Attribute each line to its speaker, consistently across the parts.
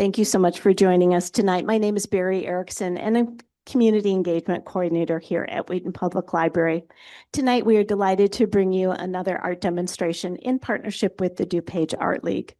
Speaker 1: Thank you so much for joining us tonight. My name is Barry Erickson, and I'm Community Engagement Coordinator here at Wheaton Public Library. Tonight, we are delighted to bring you another art demonstration in partnership with the DuPage Art League.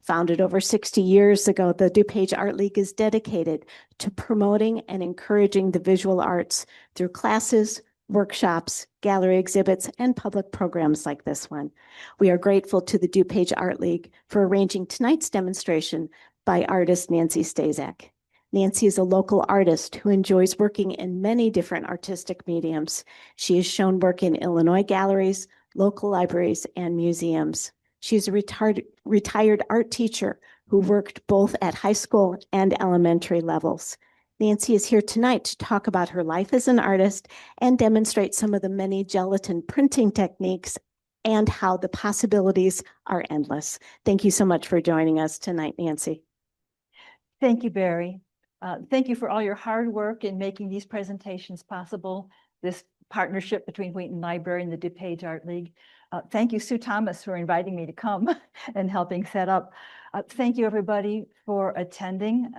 Speaker 1: Founded over 60 years ago, the DuPage Art League is dedicated to promoting and encouraging the visual arts through classes, workshops, gallery exhibits, and public programs like this one. We are grateful to the DuPage Art League for arranging tonight's demonstration by artist Nancy Staszak. Nancy is a local artist who enjoys working in many different artistic mediums. She has shown work in Illinois galleries, local libraries, and museums. She is a retired art teacher who worked both at high school and elementary levels. Nancy is here tonight to talk about her life as an artist and demonstrate some of the many gelatin printing techniques and how the possibilities are endless. Thank you so much for joining us tonight, Nancy.
Speaker 2: Thank you, Barry. Thank you for all your hard work in making these presentations possible, this partnership between Wheaton Library and the DuPage Art League. Thank you, Sue Thomas, for inviting me to come and helping set up. Thank you, everybody, for attending.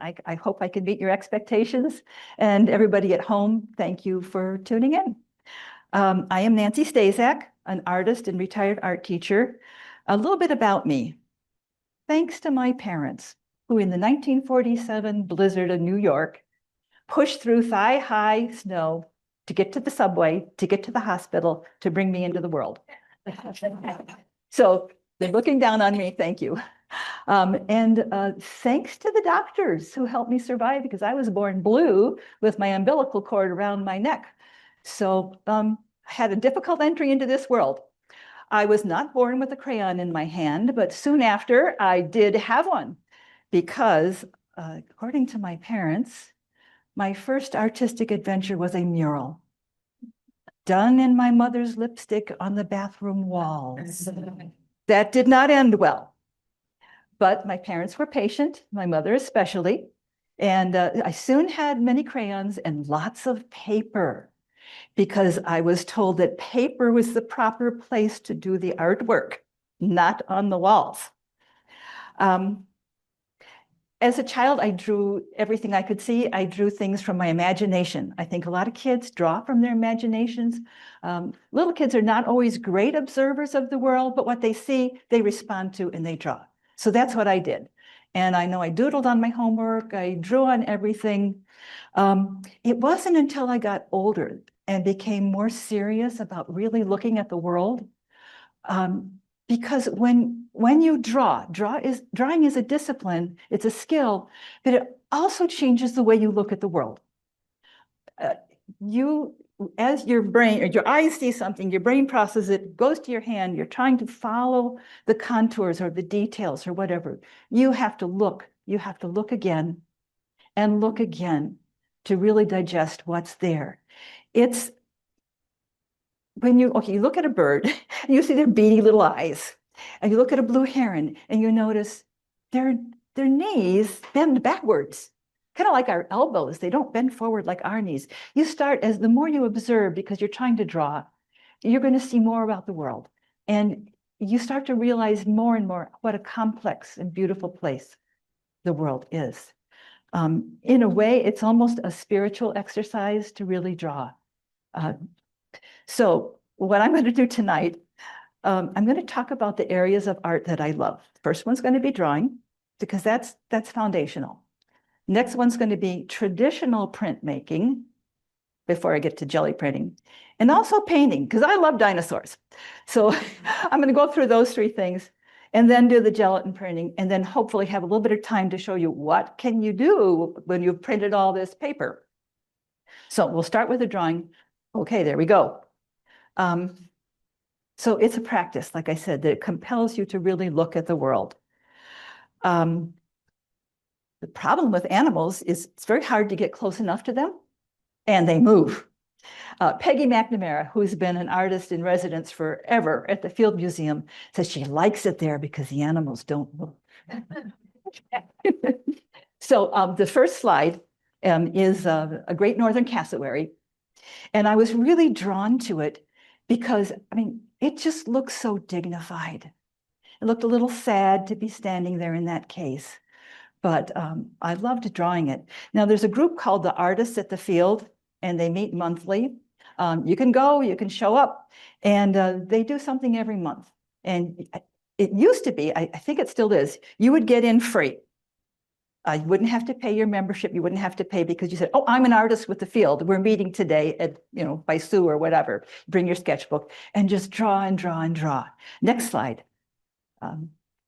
Speaker 2: I hope I can meet your expectations. And everybody at home, thank you for tuning in. I am Nancy Staszak, an artist and retired art teacher. A little bit about me. Thanks to my parents, who in the 1947 blizzard of New York pushed through thigh-high snow to get to the subway, to get to the hospital, to bring me into the world. So they're looking down on me, thank you. Thanks to the doctors who helped me survive, because I was born blue with my umbilical cord around my neck. So I had a difficult entry into this world. I was not born with a crayon in my hand, but soon after I did have one, because according to my parents, my first artistic adventure was a mural done in my mother's lipstick on the bathroom walls. That did not end well, but my parents were patient, my mother especially, and I soon had many crayons and lots of paper, because I was told that paper was the proper place to do the artwork, not on the walls. As a child, I drew everything I could see. I drew things from my imagination. I think a lot of kids draw from their imaginations. Little kids are not always great observers of the world, but what they see, they respond to and they draw. So that's what I did. And I know I doodled on my homework. I drew on everything. It wasn't until I got older and became more serious about really looking at the world. Because when you drawing is a discipline, it's a skill, but it also changes the way you look at the world. As your brain or your eyes see something, your brain processes it, goes to your hand, you're trying to follow the contours or the details or whatever. You have to look again and look again to really digest what's there. It's when you look at a bird and you see their beady little eyes, and you look at a blue heron and you notice their knees bend backwards, kind of like our elbows. They don't bend forward like our knees. You start, as the more you observe, because you're trying to draw, you're going to see more about the world. And you start to realize more and more what a complex and beautiful place the world is. In a way, it's almost a spiritual exercise to really draw. So what I'm going to do tonight, I'm going to talk about the areas of art that I love. First one's going to be drawing, because that's foundational. Next one's going to be traditional printmaking, before I get to jelly printing, and also painting, because I love dinosaurs. So I'm going to go through those three things, and then do the gelatin printing, and then hopefully have a little bit of time to show you what can you do when you've printed all this paper. So we'll start with the drawing. Okay, there we go. So it's a practice, like I said, that compels you to really look at the world. The problem with animals is it's very hard to get close enough to them, and they move. Peggy McNamara, who's been an artist in residence forever at the Field Museum, says she likes it there because the animals don't move. So the first slide is a great northern cassowary. And I was really drawn to it because, it just looks so dignified. It looked a little sad to be standing there in that case. but I loved drawing it. Now, there's a group called the Artists at the Field, and they meet monthly. You can go, you can show up, and they do something every month. And it used to be, I think it still is, you would get in free. You wouldn't have to pay your membership. You wouldn't have to pay because you said, oh, I'm an artist with the field. We're meeting today at, by Sue or whatever. Bring your sketchbook and just draw and draw and draw. Next slide.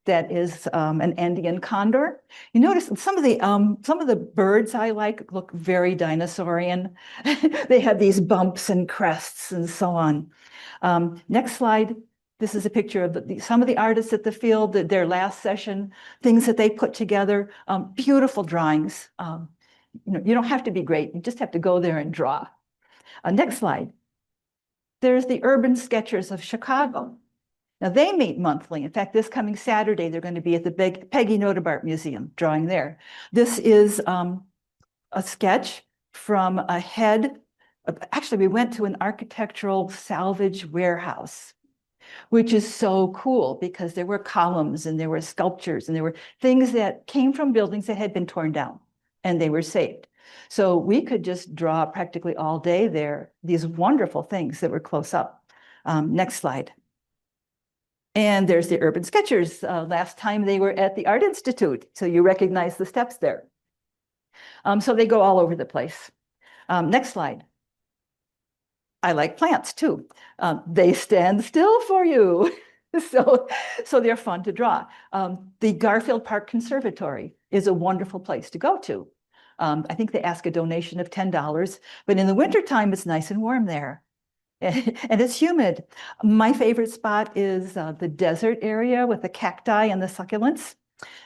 Speaker 2: That is an Andean condor. You notice some of the birds I like look very dinosaurian. They have these bumps and crests and so on. Next slide. This is a picture of some of the artists at the field, their last session, things that they put together, beautiful drawings. You don't have to be great, you just have to go there and draw. Next slide. There's the Urban Sketchers of Chicago. Now they meet monthly. In fact, this coming Saturday, they're going to be at the Peggy Notabart Museum drawing there. This is a sketch from a head. Actually, we went to an architectural salvage warehouse, which is so cool because there were columns and there were sculptures and there were things that came from buildings that had been torn down and they were saved. So we could just draw practically all day there, these wonderful things that were close up. Next slide. And there's the Urban Sketchers. Last time they were at the Art Institute, so you recognize the steps there. So they go all over the place. Next slide. I like plants too. They stand still for you. So they're fun to draw. The Garfield Park Conservatory is a wonderful place to go to. I think they ask a donation of $10, but in the wintertime, it's nice and warm there. And it's humid. My favorite spot is the desert area with the cacti and the succulents.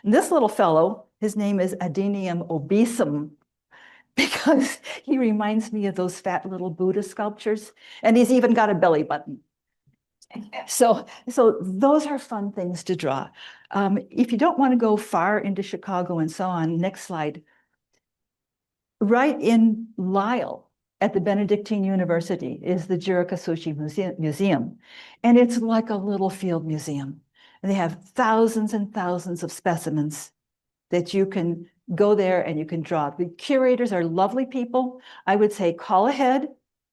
Speaker 2: And this little fellow, his name is Adenium obesum, because he reminds me of those fat little Buddha sculptures. And he's even got a belly button. So those are fun things to draw. If you don't want to go far into Chicago and so on, next slide. Right in Lisle, at the Benedictine University, is the Jirikasushi Museum. And it's like a little field museum. And they have thousands and thousands of specimens that you can go there and you can draw. The curators are lovely people. I would say call ahead,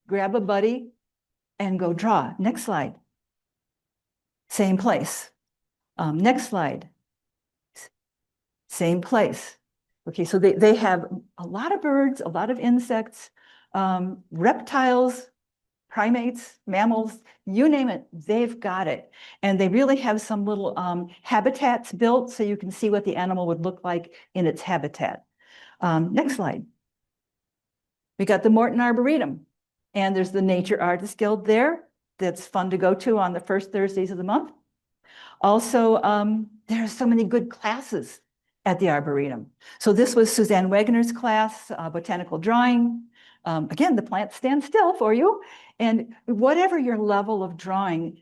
Speaker 2: grab a buddy, and go draw. Next slide. Same place. Next slide. Same place. Okay, so they have a lot of birds, a lot of insects, reptiles, primates, mammals, you name it, they've got it. And they really have some little habitats built so you can see what the animal would look like in its habitat. Next slide. We got the Morton Arboretum, and there's the Nature Artists Guild there. That's fun to go to on the first Thursdays of the month. Also, there are so many good classes at the Arboretum. So this was Suzanne Wagner's class, botanical drawing. Again, the plants stand still for you. And whatever your level of drawing,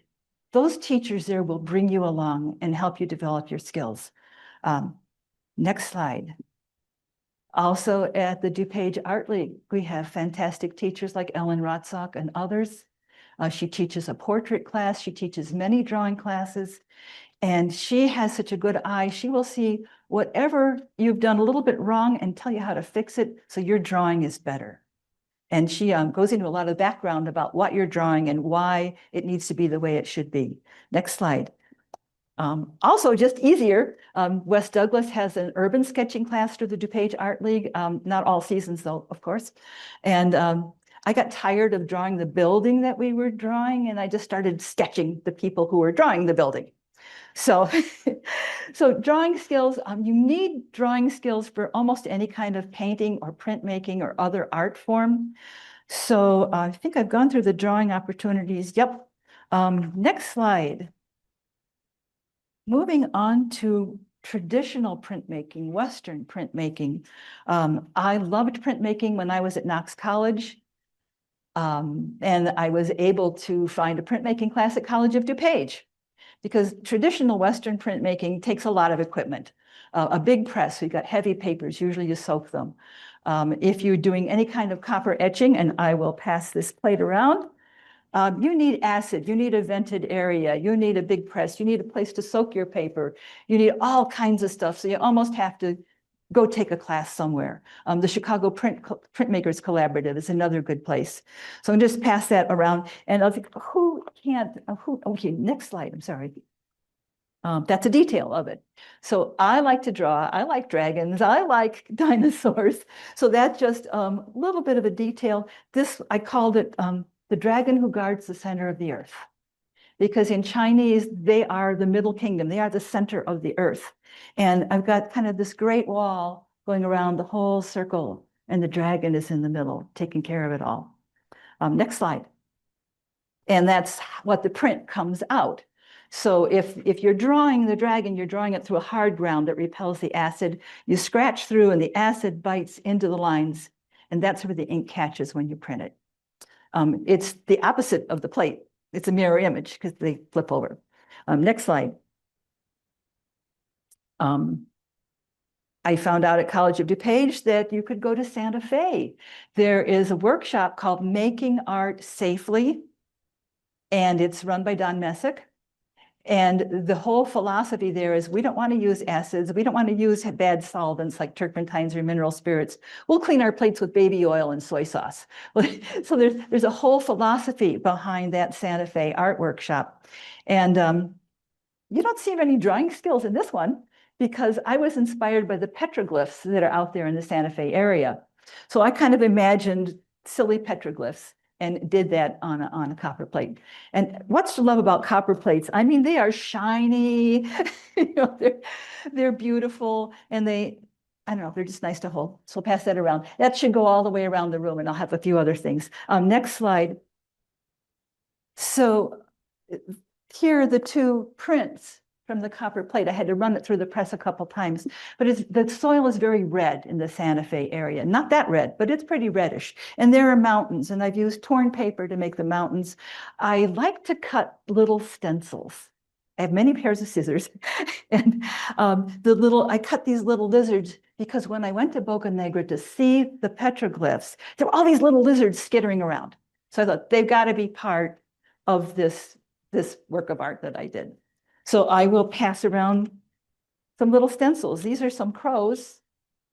Speaker 2: those teachers there will bring you along and help you develop your skills. Next slide. Also at the DuPage Art League, we have fantastic teachers like Ellen Rotzak and others. She teaches a portrait class. She teaches many drawing classes. And she has such a good eye. She will see whatever you've done a little bit wrong and tell you how to fix it so your drawing is better. And she goes into a lot of background about what you're drawing and why it needs to be the way it should be. Next slide. Also, just easier, Wes Douglas has an urban sketching class through the DuPage Art League. Not all seasons, though, of course. And I got tired of drawing the building that we were drawing, and I just started sketching the people who were drawing the building. So, so drawing skills, you need drawing skills for almost any kind of painting or printmaking or other art form. So I think I've gone through the drawing opportunities. Yep. Next slide. Moving on to traditional printmaking, Western printmaking. I loved printmaking when I was at Knox College. And I was able to find a printmaking class at College of DuPage, because traditional Western printmaking takes a lot of equipment. A big press, you've got heavy papers, usually you soak them. If you're doing any kind of copper etching, and I will pass this plate around, you need acid, you need a vented area, you need a big press, you need a place to soak your paper, you need all kinds of stuff. So you almost have to go take a class somewhere. The Chicago Printmakers Collaborative is another good place. So I'm just pass that around, and I'll think, who can't, okay, next slide, I'm sorry. That's a detail of it. So I like to draw, I like dragons, I like dinosaurs. So that's just a little bit of a detail. This, I called it the dragon who guards the center of the earth. Because in Chinese, they are the middle kingdom. They are the center of the earth. And I've got kind of this great wall going around the whole circle, and the dragon is in the middle, taking care of it all. Next slide. And that's what the print comes out. So if you're drawing the dragon, you're drawing it through a hard ground that repels the acid. You scratch through and the acid bites into the lines, and that's where the ink catches when you print it. It's the opposite of the plate. It's a mirror image because they flip over. Next slide. I found out at College of DuPage that you could go to Santa Fe. There is a workshop called Making Art Safely, and it's run by Don Messick. And the whole philosophy there is we don't want to use acids. We don't want to use bad solvents like turpentines or mineral spirits. We'll clean our plates with baby oil and soy sauce. So there's a whole philosophy behind that Santa Fe art workshop. And you don't see any drawing skills in this one because I was inspired by the petroglyphs that are out there in the Santa Fe area. So I kind of imagined silly petroglyphs and did that on a copper plate. And what's to love about copper plates? I mean, they are shiny, you know, they're beautiful, and I don't know, they're just nice to hold. So I'll pass that around. That should go all the way around the room, and I'll have a few other things. Next slide. So here are the two prints from the copper plate. I had to run it through the press a couple times, but the soil is very red in the Santa Fe area. Not that red, but it's pretty reddish. And there are mountains, and I've used torn paper to make the mountains. I like to cut little stencils. I have many pairs of scissors, and I cut these little lizards because when I went to Boca Negra to see the petroglyphs, there were all these little lizards skittering around. So I thought they've got to be part of this work of art that I did. So I will pass around some little stencils. These are some crows.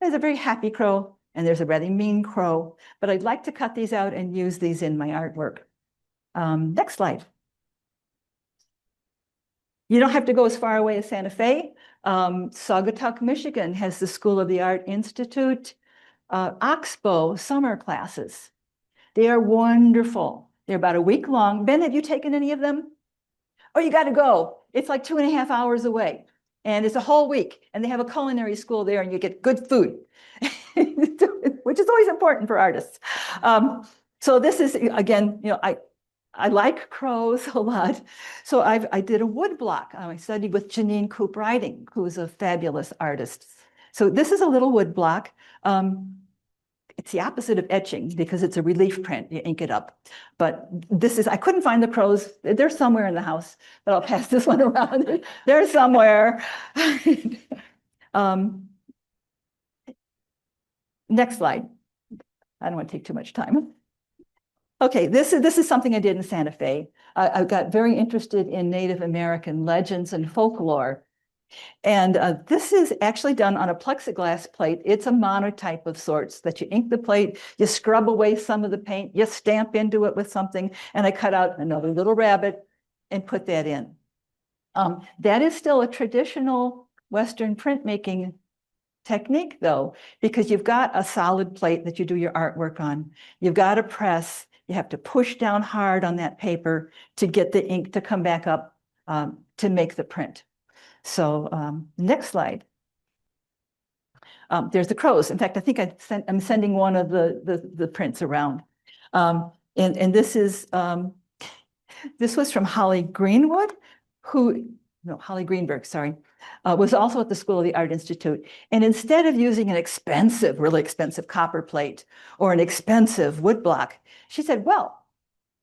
Speaker 2: There's a very happy crow, and there's a rather mean crow, but I'd like to cut these out and use these in my artwork. Next slide. You don't have to go as far away as Santa Fe. Saugatuck, Michigan has the School of the Art Institute Oxbow summer classes. They are wonderful. They're about a week long. Ben, have you taken any of them? Oh, you got to go. It's like 2.5 hours away, and it's a whole week, and they have a culinary school there, and you get good food, which is always important for artists. So this is, again, you know, I like crows a lot. So I did a wood block. I studied with Janine Coop Riding, who's a fabulous artist. So this is a little wood block. It's the opposite of etching because it's a relief print. You ink it up. But this is, I couldn't find the crows. They're somewhere in the house, but I'll pass this one around. They're somewhere. Next slide. I don't want to take too much time. Okay, this is something I did in Santa Fe. I got very interested in Native American legends and folklore. And this is actually done on a plexiglass plate. It's a monotype of sorts that you ink the plate, you scrub away some of the paint, you stamp into it with something, and I cut out another little rabbit and put that in. That is still a traditional Western printmaking technique, though, because you've got a solid plate that you do your artwork on. You've got a press. You have to push down hard on that paper to get the ink to come back up to make the print. So next slide. There's the crows. In fact, I think I'm sending one of the prints around. And this was from Holly Greenwood, Holly Greenberg, sorry, was also at the School of the Art Institute. And instead of using an expensive, really expensive copper plate or an expensive wood block, she said, well,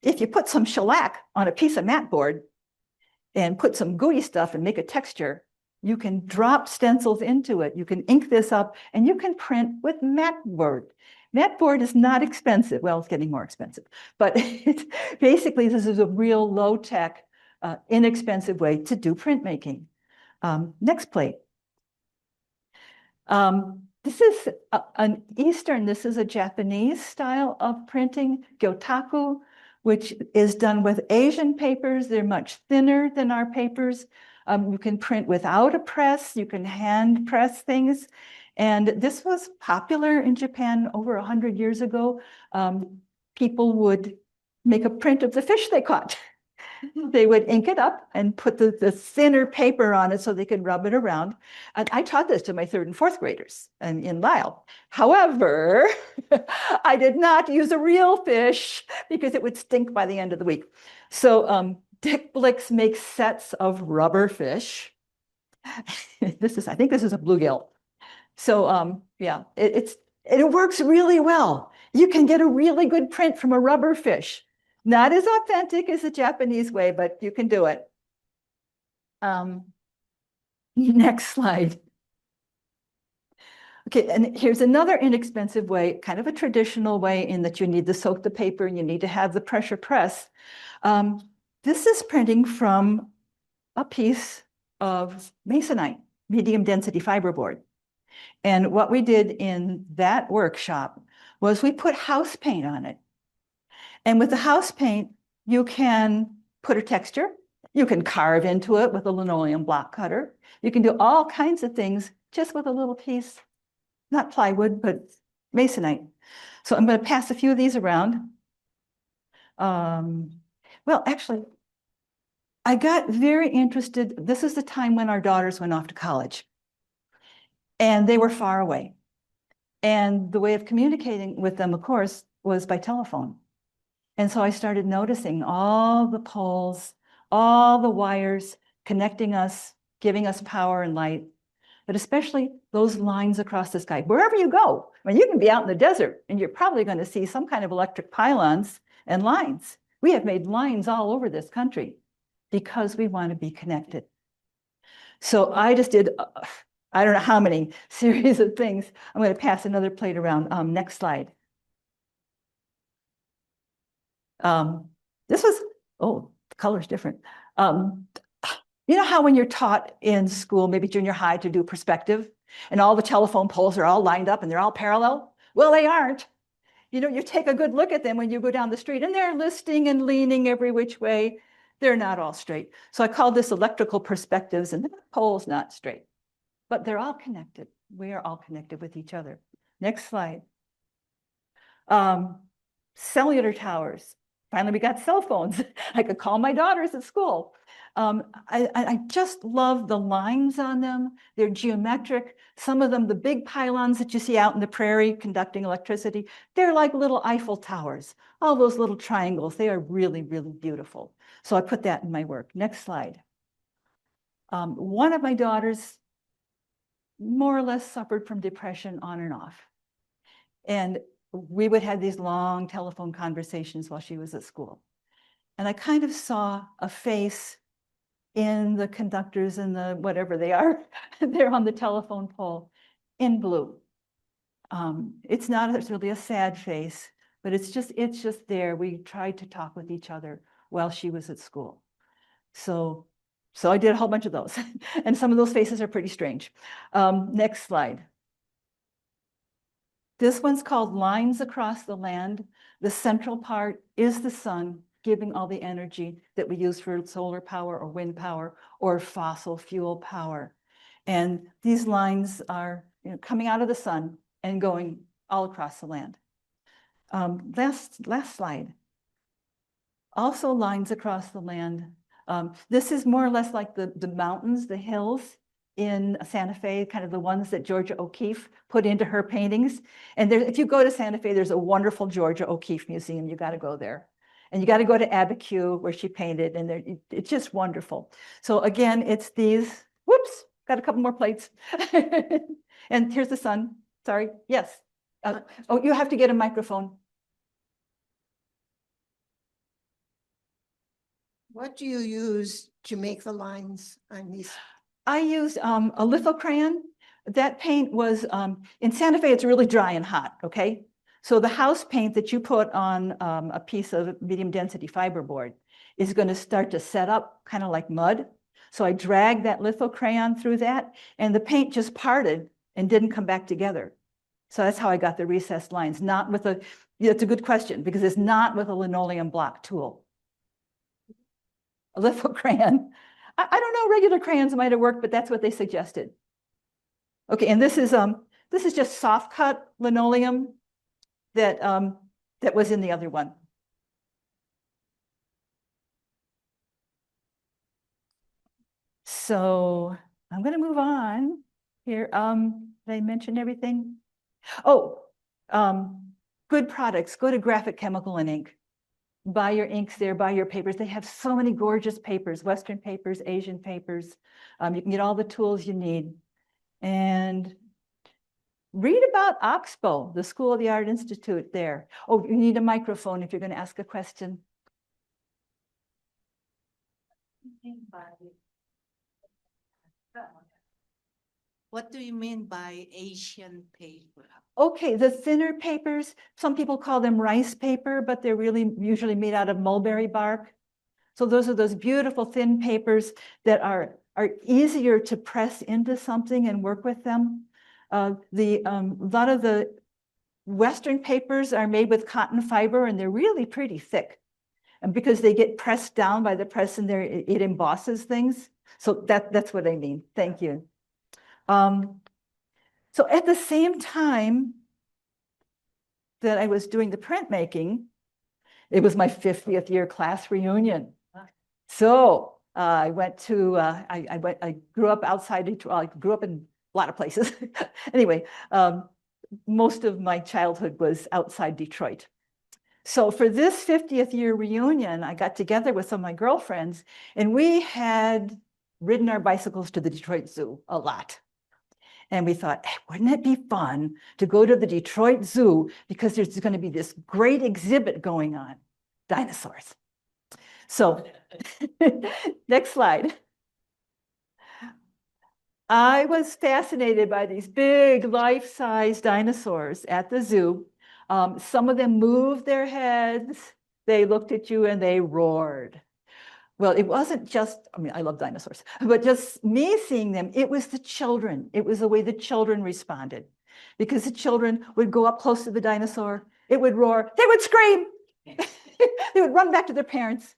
Speaker 2: if you put some shellac on a piece of mat board and put some gooey stuff and make a texture, you can drop stencils into it. You can ink this up, and you can print with mat board. Mat board is not expensive. Well, it's getting more expensive, but basically this is a real low-tech, inexpensive way to do printmaking. Next plate. This is an Eastern, this is a Japanese style of printing, gyotaku, which is done with Asian papers. They're much thinner than our papers. You can print without a press. You can hand press things. And this was popular in Japan over 100 years ago. People would make a print of the fish they caught. They would ink it up and put the thinner paper on it so they could rub it around. And I taught this to my 3rd and 4th graders in Lyle. However, I did not use a real fish because it would stink by the end of the week. So Dick Blix makes sets of rubber fish. I think this is a bluegill. So yeah, it works really well. You can get a really good print from a rubber fish. Not as authentic as the Japanese way, but you can do it. Next slide. Okay, and here's another inexpensive way, kind of a traditional way in that you need to soak the paper and you need to have the pressure press. This is printing from a piece of masonite, medium density fiberboard. And what we did in that workshop was we put house paint on it. And with the house paint, you can put a texture. You can carve into it with a linoleum block cutter. You can do all kinds of things just with a little piece, not plywood, but masonite. So I'm going to pass a few of these around. Well, actually, I got very interested. This is the time when our daughters went off to college. And they were far away. And the way of communicating with them, of course, was by telephone. And so I started noticing all the poles, all the wires connecting us, giving us power and light, but especially those lines across the sky. Wherever you go, I mean, you can be out in the desert and you're probably going to see some kind of electric pylons and lines. We have made lines all over this country because we want to be connected. So I just did, I don't know how many series of things. I'm going to pass another plate around. Next slide. This was, oh, the color's different. You know how when you're taught in school, maybe junior high, to do perspective, and all the telephone poles are all lined up and they're all parallel? Well, they aren't. You know, you take a good look at them when you go down the street and they're listing and leaning every which way. They're not all straight. So I call this electrical perspectives, and the pole's not straight, but they're all connected. We are all connected with each other. Next slide. Cellular towers. Finally, we got cell phones. I could call my daughters at school. I just love the lines on them. They're geometric. Some of them, the big pylons that you see out in the prairie conducting electricity, they're like little Eiffel towers. All those little triangles, they are really, really beautiful. So I put that in my work. Next slide. One of my daughters more or less suffered from depression on and off. And we would have these long telephone conversations while she was at school. And I kind of saw a face in the conductors and the whatever they are, they're on the telephone pole in blue. It's really a sad face, but it's just there. We tried to talk with each other while she was at school. So I did a whole bunch of those. And some of those faces are pretty strange. Next slide. This one's called Lines Across the Land. The central part is the sun, giving all the energy that we use for solar power or wind power or fossil fuel power. And these lines are coming out of the sun and going all across the land. Last slide. Also lines across the land. This is more or less like the mountains, the hills in Santa Fe, kind of the ones that Georgia O'Keeffe put into her paintings. And there, if you go to Santa Fe, there's a wonderful Georgia O'Keeffe museum. You got to go there. And you got to go to Abiquiu where she painted, and it's just wonderful. So again, it's these, whoops, got a couple more plates. And here's the sun, sorry, yes. Oh, you have to get a microphone.
Speaker 3: What do you use to make the lines on these?
Speaker 2: I used a litho crayon. That paint was, in Santa Fe, it's really dry and hot, okay? So the house paint that you put on a piece of medium density fiberboard is going to start to set up kind of like mud. So I dragged that litho crayon through that, and the paint just parted and didn't come back together. So that's how I got the recessed lines, not with a, it's a good question because it's not with a linoleum block tool. A litho crayon. I don't know, regular crayons might have worked, but that's what they suggested. Okay, and this is just soft cut linoleum that that was in the other one. So I'm going to move on here. Did I mention everything? Oh, good products. Go to Graphic Chemical and Ink. Buy your inks there, buy your papers. They have so many gorgeous papers, Western papers, Asian papers. You can get all the tools you need. And read about Oxbow, the School of the Art Institute there. Oh, you need a microphone if you're going to ask a question.
Speaker 3: What do you mean by Asian paper?
Speaker 2: Okay, the thinner papers, some people call them rice paper, but they're really usually made out of mulberry bark. So those are those beautiful thin papers that are easier to press into something and work with them. A lot of the Western papers are made with cotton fiber and they're really pretty thick. And because they get pressed down by the press and there, it embosses things. So that's what I mean. Thank you. So at the same time that I was doing the printmaking, it was my 50th year class reunion. So I went to, I grew up outside Detroit. I grew up in a lot of places. Anyway, most of my childhood was outside Detroit. So for this 50th year reunion, I got together with some of my girlfriends and we had ridden our bicycles to the Detroit Zoo a lot. And we thought, hey, wouldn't it be fun to go to the Detroit Zoo because there's going to be this great exhibit going on, dinosaurs. So next slide. I was fascinated by these big life-size dinosaurs at the zoo. Some of them moved their heads. They looked at you and they roared. Well, it wasn't just, I mean, I love dinosaurs, but just me seeing them, it was the children. It was the way the children responded. Because the children would go up close to the dinosaur, it would roar, they would scream. They would run back to their parents.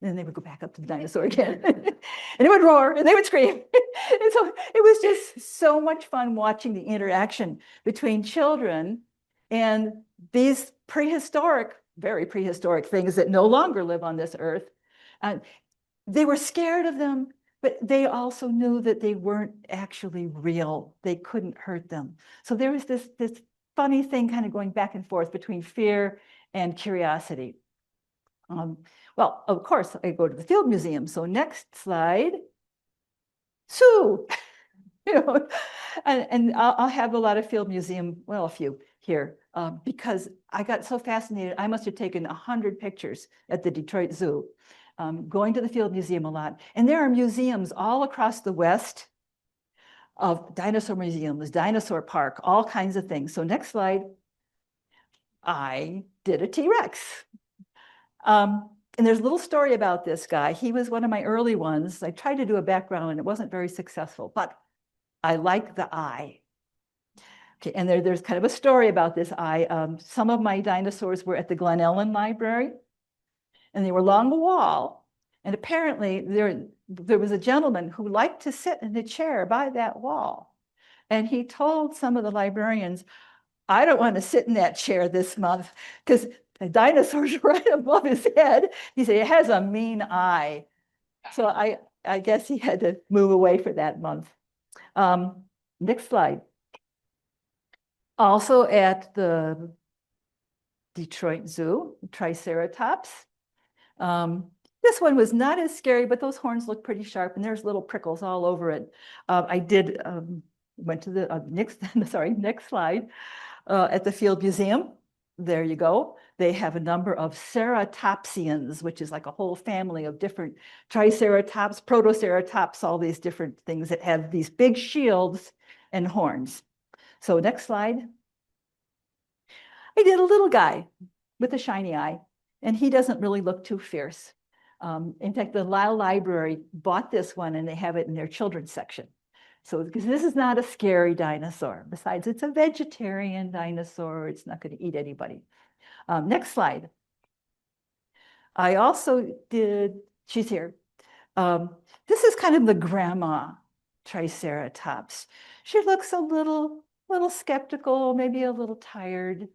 Speaker 2: And then they would go back up to the dinosaur again. And it would roar and they would scream. And so it was just so much fun watching the interaction between children and these prehistoric, very prehistoric things that no longer live on this earth. They were scared of them, but they also knew that they weren't actually real. They couldn't hurt them. So there was this funny thing kind of going back and forth between fear and curiosity. Well, of course, I go to the Field Museum. So next slide. So, you know, and I'll have a lot of Field Museum, well, a few here, because I got so fascinated. I must have taken 100 pictures at the Detroit Zoo. Going to the Field Museum a lot. And there are museums all across the West of dinosaur museums, dinosaur park, all kinds of things. So next slide, I did a T-Rex. And there's a little story about this guy. He was one of my early ones. I tried to do a background and it wasn't very successful, but I like the eye. Okay, and there's kind of a story about this eye. Some of my dinosaurs were at the Glen Ellen Library. And they were along the wall. And apparently there was a gentleman who liked to sit in the chair by that wall. And he told some of the librarians, I don't want to sit in that chair this month because the dinosaur's right above his head. He said, it has a mean eye. So I guess he had to move away for that month. Next slide. Also at the Detroit Zoo, Triceratops. This one was not as scary, but those horns look pretty sharp and there's little prickles all over it. I did, went to the next slide, at the Field Museum. There you go. They have a number of ceratopsians, which is like a whole family of different triceratops, protoceratops, all these different things that have these big shields and horns. So next slide. I did a little guy with a shiny eye. And he doesn't really look too fierce. In fact, the Lyle Library bought this one and they have it in their children's section. So because this is not a scary dinosaur. Besides, it's a vegetarian dinosaur. It's not going to eat anybody. Next slide. I also did, she's here. This is kind of the grandma Triceratops. She looks a little skeptical, maybe a little tired.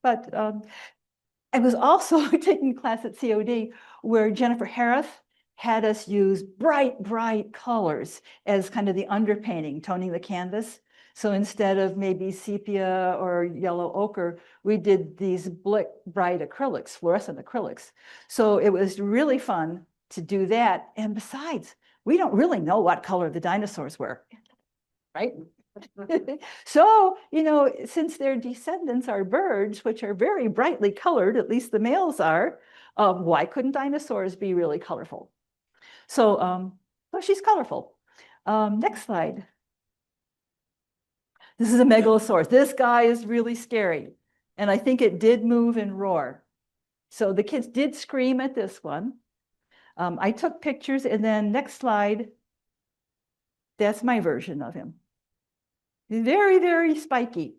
Speaker 2: But I was also taking a class at COD where Jennifer Harris had us use bright colors as kind of the underpainting, toning the canvas. So instead of maybe sepia or yellow ochre, we did these bright acrylics, fluorescent acrylics. So it was really fun to do that. And besides, we don't really know what color the dinosaurs were, right? So, since their descendants are birds, which are very brightly colored, at least the males are, why couldn't dinosaurs be really colorful? So, she's colorful. Next slide. This is a megalosaurus. This guy is really scary. And I think it did move and roar. So the kids did scream at this one. I took pictures, and then next slide, that's my version of him. Very spiky.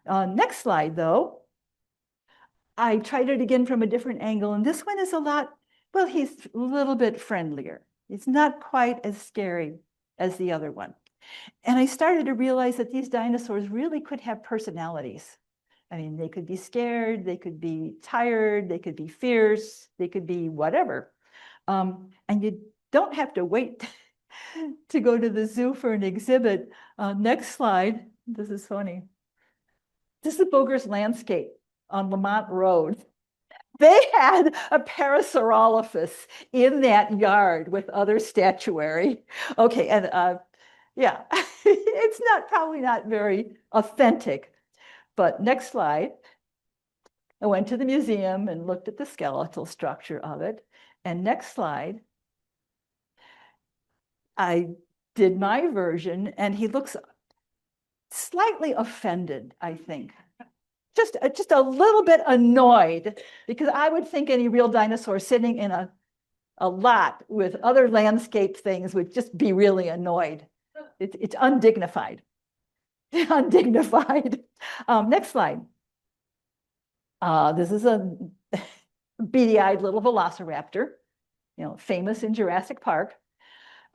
Speaker 2: Next slide, though. I tried it again from a different angle, and this one is he's a little bit friendlier. It's not quite as scary as the other one. And I started to realize that these dinosaurs really could have personalities. I mean, they could be scared, they could be tired, they could be fierce, they could be whatever. And you don't have to wait to go to the zoo for an exhibit. Next slide. This is funny. This is Boger's landscape on Lamont Road. They had a Parasaurolophus in that yard with other statuary. Okay, and yeah, it's probably not very authentic. But next slide. I went to the museum and looked at the skeletal structure of it. And next slide. I did my version, and he looks slightly offended, I think. Just a little bit annoyed, because I would think any real dinosaur sitting in a lot with other landscape things would just be really annoyed. It's undignified. Undignified. Next slide. This is a beady-eyed little velociraptor, famous in Jurassic Park.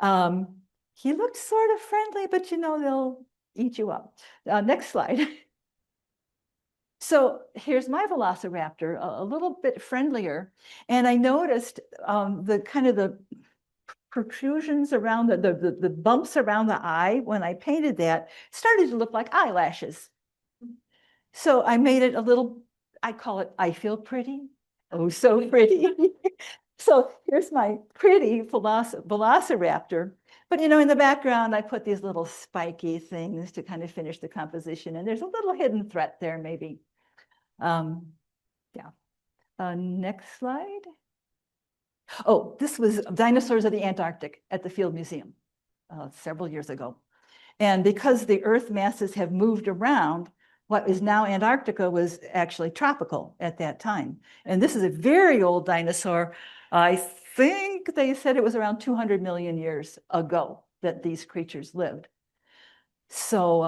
Speaker 2: He looked sort of friendly, but they'll eat you up. Next slide. So here's my velociraptor, a little bit friendlier. And I noticed the kind of the protrusions around the bumps around the eye when I painted that started to look like eyelashes. So I made it a little, I call it, I feel pretty. Oh, so pretty. So here's my pretty velociraptor. But in the background, I put these little spiky things to kind of finish the composition. And there's a little hidden threat there, maybe. Yeah. Next slide. Oh, this was dinosaurs of the Antarctic at the Field Museum several years ago. And because the Earth masses have moved around, what is now Antarctica was actually tropical at that time. And this is a very old dinosaur. I think they said it was around 200 million years ago that these creatures lived. So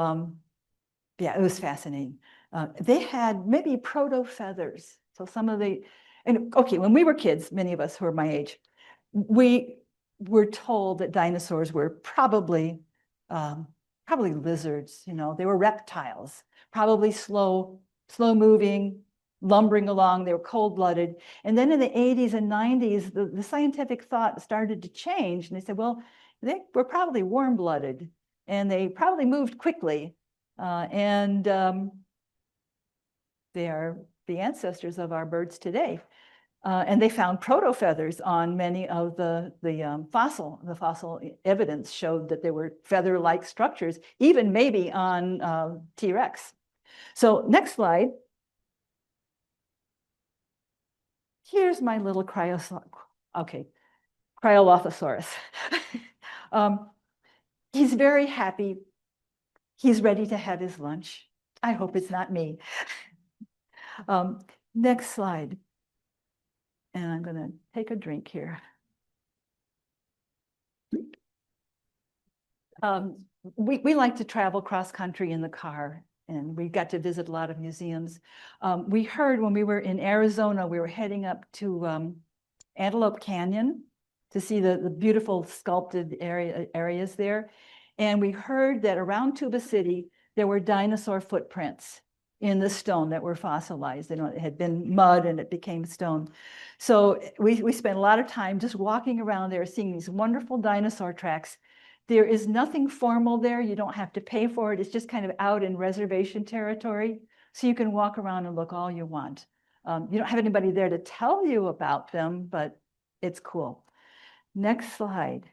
Speaker 2: yeah, it was fascinating. They had maybe proto-feathers. So okay, when we were kids, many of us who are my age, we were told that dinosaurs were probably lizards, they were reptiles, probably slow moving, lumbering along, they were cold-blooded. And then in the 80s and 90s, the scientific thought started to change. And they said, well, they were probably warm-blooded, and they probably moved quickly. They are the ancestors of our birds today. And they found proto-feathers on many of the fossil evidence showed that there were feather-like structures, even maybe on T-Rex. So next slide. Here's my little Cryolothosaurus. He's very happy. He's ready to have his lunch. I hope it's not me. Next slide. And I'm going to take a drink here. We like to travel cross country in the car, and we got to visit a lot of museums. We heard when we were in Arizona, we were heading up to Antelope Canyon to see the beautiful sculpted areas there. And we heard that around Tuba City, there were dinosaur footprints in the stone that were fossilized. You know, it had been mud and it became stone. So we spent a lot of time just walking around there, seeing these wonderful dinosaur tracks. There is nothing formal there. You don't have to pay for it. It's just kind of out in reservation territory. So you can walk around and look all you want. You don't have anybody there to tell you about them, but it's cool. Next slide.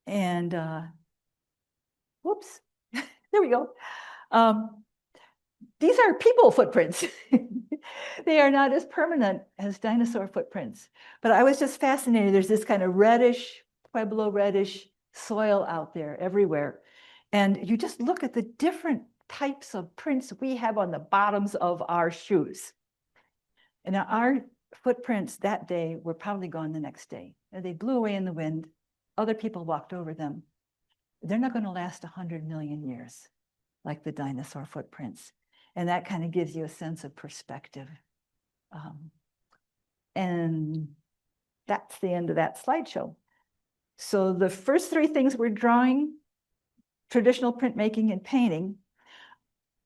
Speaker 2: And whoops, there we go. These are people footprints. They are not as permanent as dinosaur footprints. But I was just fascinated. There's this kind of reddish, Pueblo reddish soil out there everywhere. And you just look at the different types of prints we have on the bottoms of our shoes. And our footprints that day were probably gone the next day. And they blew away in the wind. Other people walked over them. They're not going to last 100 million years like the dinosaur footprints. And that kind of gives you a sense of perspective. And that's the end of that slideshow. So the first three things we're drawing, traditional printmaking and painting.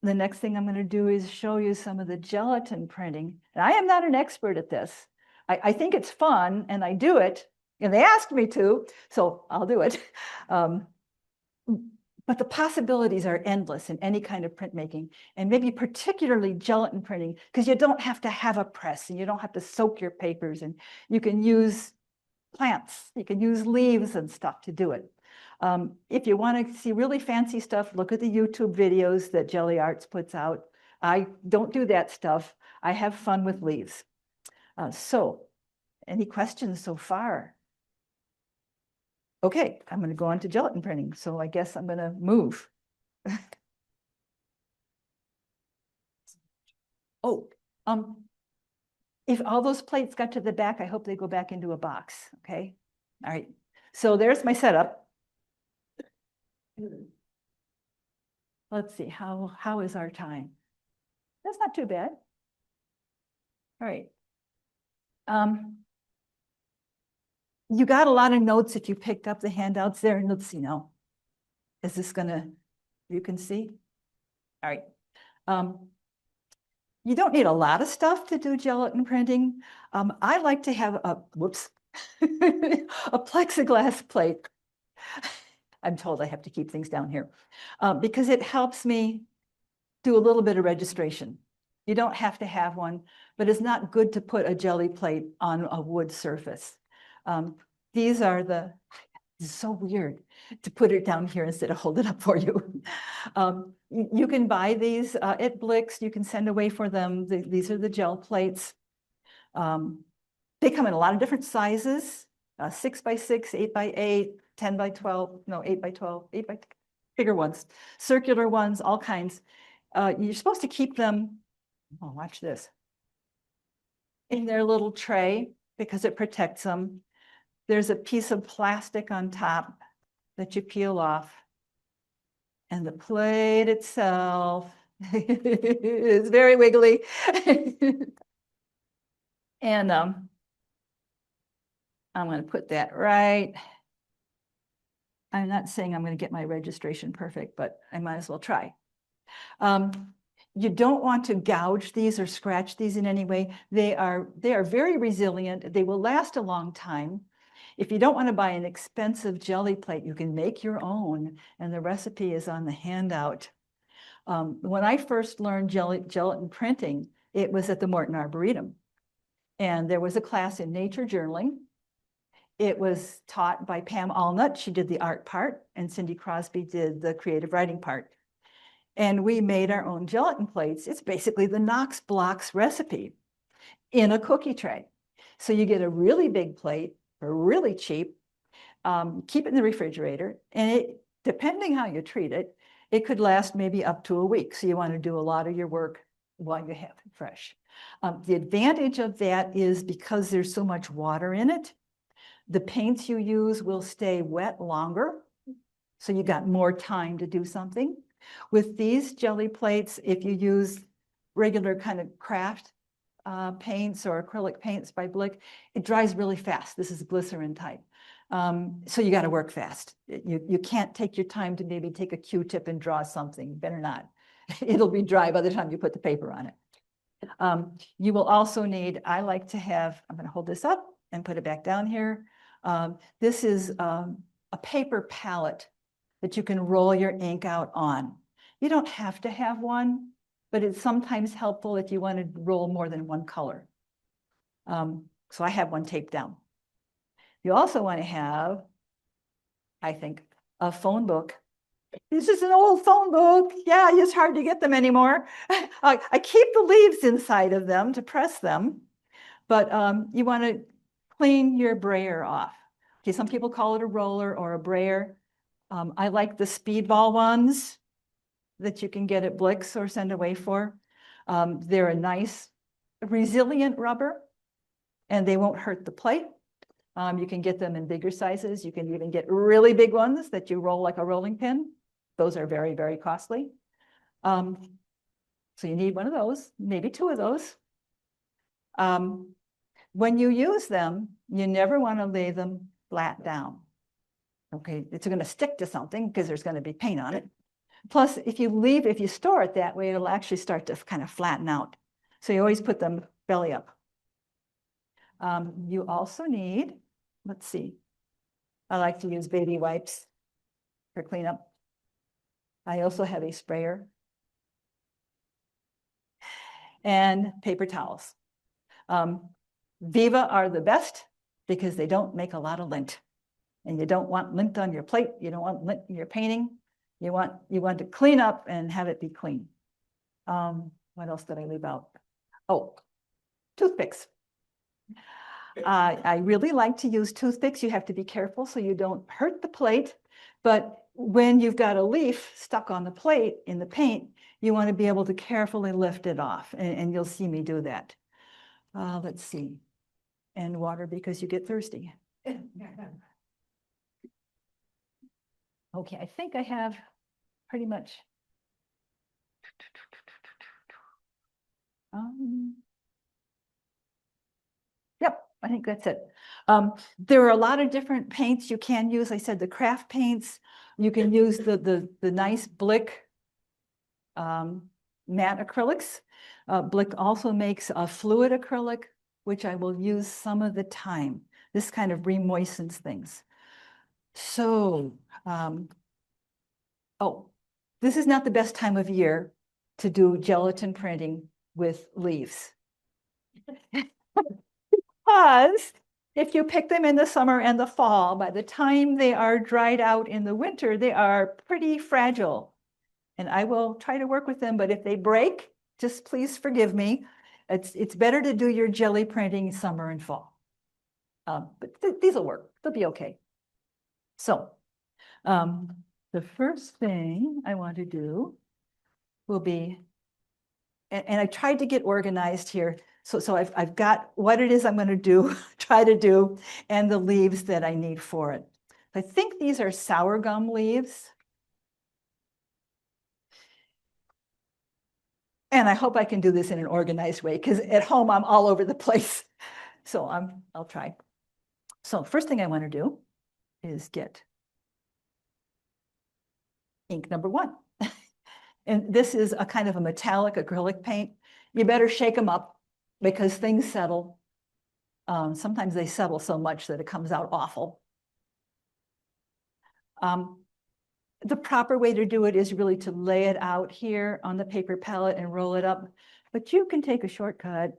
Speaker 2: The next thing I'm going to do is show you some of the gelatin printing. And I am not an expert at this. I think it's fun and I do it. And they asked me to, so I'll do it. But the possibilities are endless in any kind of printmaking, and maybe particularly gelatin printing, because you don't have to have a press and you don't have to soak your papers, and you can use plants, you can use leaves and stuff to do it. If you want to see really fancy stuff, look at the YouTube videos that Jelly Arts puts out. I don't do that stuff. I have fun with leaves. So, any questions so far? Okay, I'm going to go on to gelatin printing. So I guess I'm going to move. Oh, if all those plates got to the back, I hope they go back into a box. Okay. All right. So there's my setup. Let's see, how is our time? That's not too bad. All right. You got a lot of notes if you picked up the handouts there. And let's see now. Is this gonna, you can see? All right. You don't need a lot of stuff to do gelatin printing. I like to have a, whoops, a plexiglass plate. I'm told I have to keep things down here because it helps me do a little bit of registration. You don't have to have one, but it's not good to put a jelly plate on a wood surface. These are the, it's so weird to put it down here instead of hold it up for you. You can buy these at Blix. You can send away for them. These are the gel plates. They come in a lot of different sizes, 6 by 6, 8 by 8, 10 by 12, no, 8 by 12, 8 by bigger ones, circular ones, all kinds. You're supposed to keep them, oh, watch this, in their little tray because it protects them. There's a piece of plastic on top that you peel off. And the plate itself is very wiggly. And I'm going to put that right. I'm not saying I'm going to get my registration perfect, but I might as well try. You don't want to gouge these or scratch these in any way. They are very resilient. They will last a long time. If you don't want to buy an expensive jelly plate, you can make your own, and the recipe is on the handout. When I first learned gelatin printing, it was at the Morton Arboretum, and there was a class in nature journaling. It was taught by Pam Allnut. She did the art part, and Cindy Crosby did the creative writing part. And we made our own gelatin plates. It's basically the Knox Blocks recipe in a cookie tray. So you get a really big plate for really cheap, keep it in the refrigerator, and it, depending how you treat it, it could last maybe up to a week. So you want to do a lot of your work while you have it fresh. The advantage of that is because there's so much water in it, The paints you use will stay wet longer, so you got more time to do something. With these jelly plates, if you use regular kind of craft paints or acrylic paints by Blick, it dries really fast. This is glycerin type. So you got to work fast. You can't take your time to maybe take a Q-tip and draw something. Better not. It'll be dry by the time you put the paper on it. You will also need, I like to have, I'm going to hold this up and put it back down here. This is a paper palette that you can roll your ink out on. You don't have to have one, but it's sometimes helpful if you want to roll more than one color. So I have one taped down. You also want to have, I think, a phone book. This is an old phone book. Yeah, it's hard to get them anymore. I keep the leaves inside of them to press them, but you want to clean your brayer off. Okay, some people call it a roller or a brayer. I like the speedball ones that you can get at Blick's or send away for. They're a nice, resilient rubber, and they won't hurt the plate. You can get them in bigger sizes. You can even get really big ones that you roll like a rolling pin. Those are very, very costly. So you need one of those, maybe two of those. When you use them, you never want to lay them flat down. Okay, it's going to stick to something because there's going to be paint on it. Plus, if you store it that way, it'll actually start to kind of flatten out. So you always put them belly up. You also need, let's see, I like to use baby wipes for cleanup. I also have a sprayer and paper towels. Viva are the best because they don't make a lot of lint. And you don't want lint on your plate. You don't want lint in your painting. You want to clean up and have it be clean. What else did I leave out? Oh, toothpicks. I really like to use toothpicks. You have to be careful so you don't hurt the plate. But when you've got a leaf stuck on the plate in the paint, you want to be able to carefully lift it off. And you'll see me do that. Let's see. And water because you get thirsty. Okay, I think I have pretty much. Yep, I think that's it. There are a lot of different paints you can use. I said the craft paints. You can use the nice Blick matte acrylics. Blick also makes a fluid acrylic, which I will use some of the time. This kind of remoistens things. So, oh, this is not the best time of year to do gelatin printing with leaves. Because if you pick them in the summer and the fall, by the time they are dried out in the winter, they are pretty fragile. And I will try to work with them, but if they break, just please forgive me. It's better to do your jelly printing summer and fall. But these will work. They'll be okay. So the first thing I want to do will be, and I tried to get organized here. So I've got what it is I'm going to do, try to do, and the leaves that I need for it. I think these are sour gum leaves. And I hope I can do this in an organized way because at home I'm all over the place. So I'll try. So first thing I want to do is get ink number 1. And this is a kind of a metallic acrylic paint. You better shake them up because things settle. Sometimes they settle so much that it comes out awful. The proper way to do it is really to lay it out here on the paper palette and roll it up. But you can take a shortcut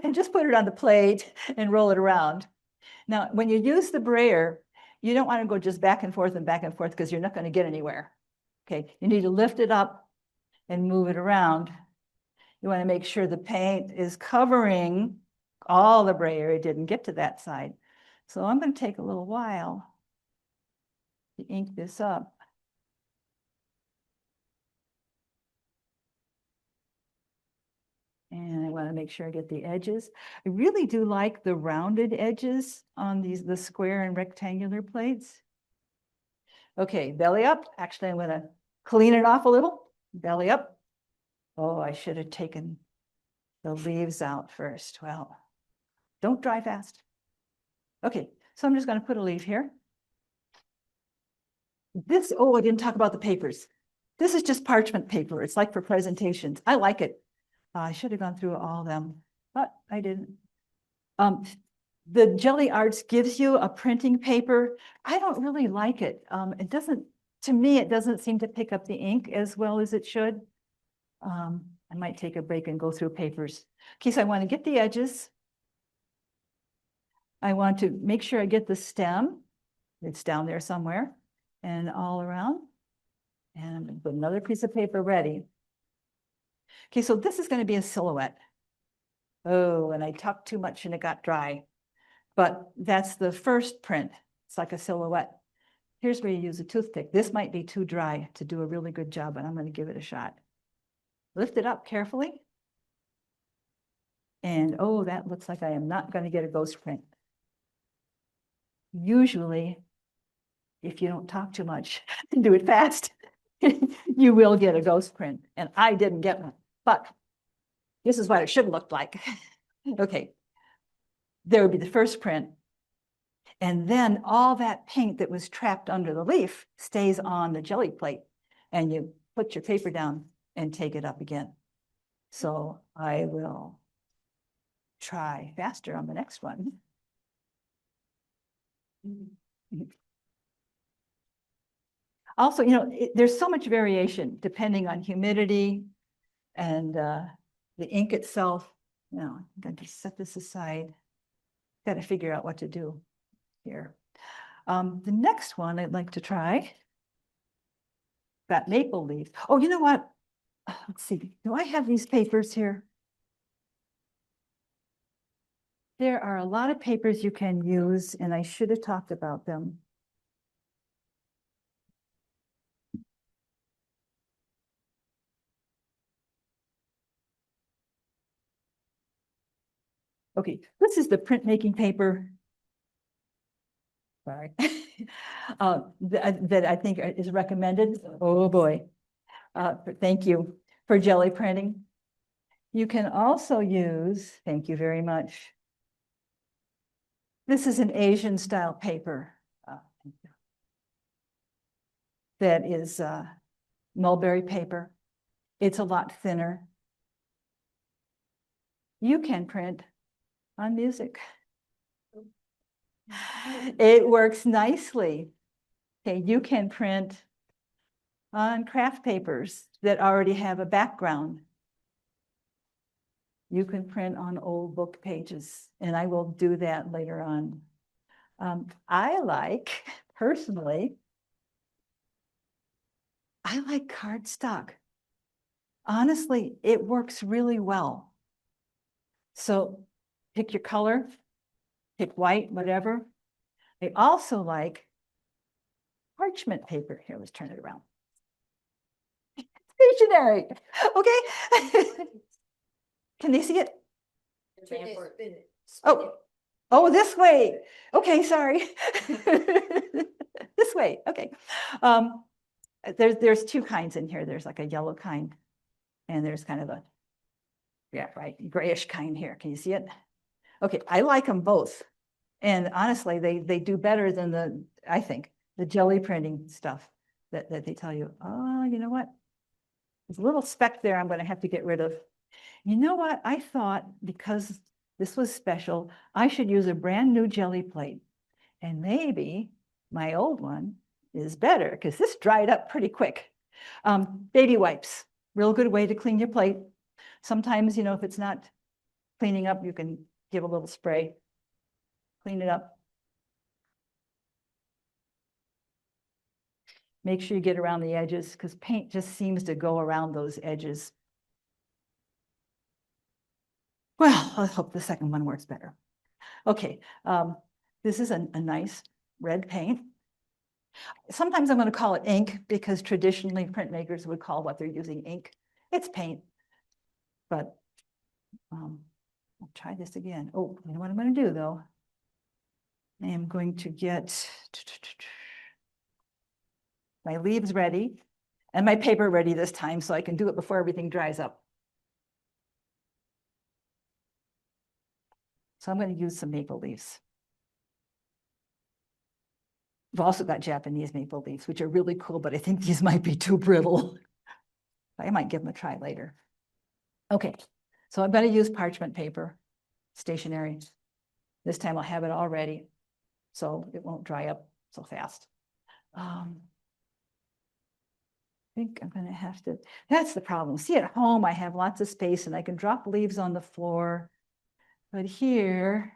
Speaker 2: and just put it on the plate and roll it around. Now, when you use the brayer, you don't want to go just back and forth because you're not going to get anywhere. Okay, you need to lift it up and move it around. You want to make sure the paint is covering all the brayer. It didn't get to that side. So I'm going to take a little while to ink this up. And I want to make sure I get the edges. I really do like the rounded edges on the square and rectangular plates. Okay, belly up. Actually, I'm going to clean it off a little. Belly up. Oh, I should have taken the leaves out first. Well, don't dry fast. Okay, so I'm just going to put a leaf here. Oh, I didn't talk about the papers. This is just parchment paper. It's like for presentations. I like it. I should have gone through all of them, but I didn't. The Jelly Arts gives you a printing paper. I don't really like it. It doesn't, to me, it doesn't seem to pick up the ink as well as it should. I might take a break and go through papers. Okay, so I want to get the edges. I want to make sure I get the stem. It's down there somewhere and all around. And put another piece of paper ready. Okay, so this is going to be a silhouette. Oh, and I tucked too much and it got dry. But that's the first print. It's like a silhouette. Here's where you use a toothpick. This might be too dry to do a really good job, but I'm going to give it a shot. Lift it up carefully. And oh, that looks like I am not going to get a ghost print. Usually, if you don't talk too much and do it fast, you will get a ghost print. And I didn't get one, but this is what it should look like. Okay, there would be the first print. And then all that paint that was trapped under the leaf stays on the jelly plate. And you put your paper down and take it up again. So I will try faster on the next one. Also, you know, there's so much variation depending on humidity and the ink itself. You know, I'm going to set this aside. Got to figure out what to do here. The next one I'd like to try. Got maple leaf. Oh, you know what? Let's see. Do I have these papers here? There are a lot of papers you can use, and I should have talked about them. Okay, this is the printmaking paper. Sorry. That I think is recommended. Oh boy. Thank you for jelly printing. You can also use, thank you very much. This is an Asian style paper. That is mulberry paper. It's a lot thinner. You can print on music. It works nicely. Okay, you can print on craft papers that already have a background. You can print on old book pages, and I will do that later on. I like, personally, I like cardstock. Honestly, it works really well. So pick your color, pick white, whatever. I also like parchment paper. Here, let's turn it around. Stationery, okay? Can they see it? Oh, this way. Okay, sorry. This way, okay. There's two kinds in here. There's like a yellow kind, and there's kind of a, yeah, right, grayish kind here. Can you see it? Okay, I like them both. And honestly, they do better than I think, the jelly printing stuff that they tell you, oh, you know what? There's a little speck there I'm going to have to get rid of. You know what? I thought because this was special, I should use a brand new jelly plate. And maybe my old one is better because this dried up pretty quick. Baby wipes, real good way to clean your plate. Sometimes, you know, if it's not cleaning up, you can give a little spray, clean it up. Make sure you get around the edges because paint just seems to go around those edges. Well, I hope the second one works better. Okay, this is a nice red paint. Sometimes I'm going to call it ink because traditionally printmakers would call what they're using ink. It's paint, but I'll try this again. Oh, you know what I'm going to do though? I am going to get my leaves ready and my paper ready this time so I can do it before everything dries up. So I'm going to use some maple leaves. I've also got Japanese maple leaves, which are really cool, but I think these might be too brittle. I might give them a try later. Okay, so I'm going to use parchment paper, stationery. This time I'll have it all ready, so it won't dry up so fast. I think I'm going to have to, that's the problem. See, at home, I have lots of space and I can drop leaves on the floor. But here,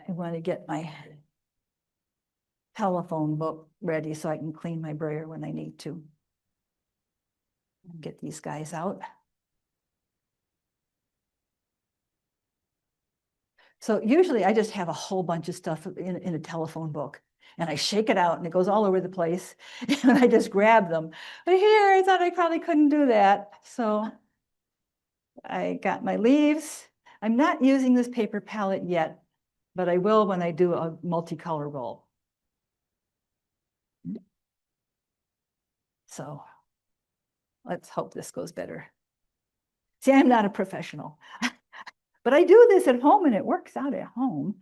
Speaker 2: I want to get my telephone book ready so I can clean my brayer when I need to. Get these guys out. So usually I just have a whole bunch of stuff in a telephone book and I shake it out and it goes all over the place and I just grab them. But here I thought I probably couldn't do that. So I got my leaves. I'm not using this paper palette yet, but I will when I do a multicolor roll. So let's hope this goes better. See, I'm not a professional, but I do this at home and it works out at home.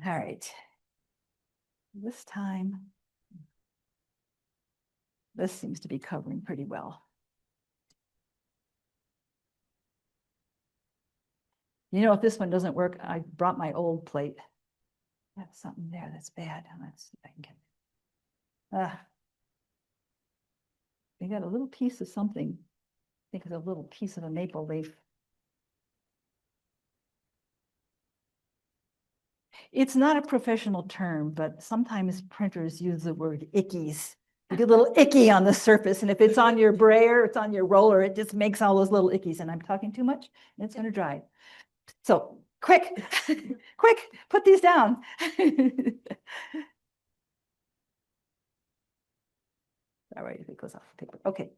Speaker 2: All right. This time, this seems to be covering pretty well. You know, if this one doesn't work, I brought my old plate. I have something there that's bad. Let's see if I can get. We got a little piece of something. I think it's a little piece of a maple leaf. It's not a professional term, but sometimes printers use the word ickies. You get a little icky on the surface, and if it's on your brayer, it's on your roller, it just makes all those little ickies. And I'm talking too much, and it's going to dry. So quick, quick, put these down. All right, if it goes off the paper. Okay.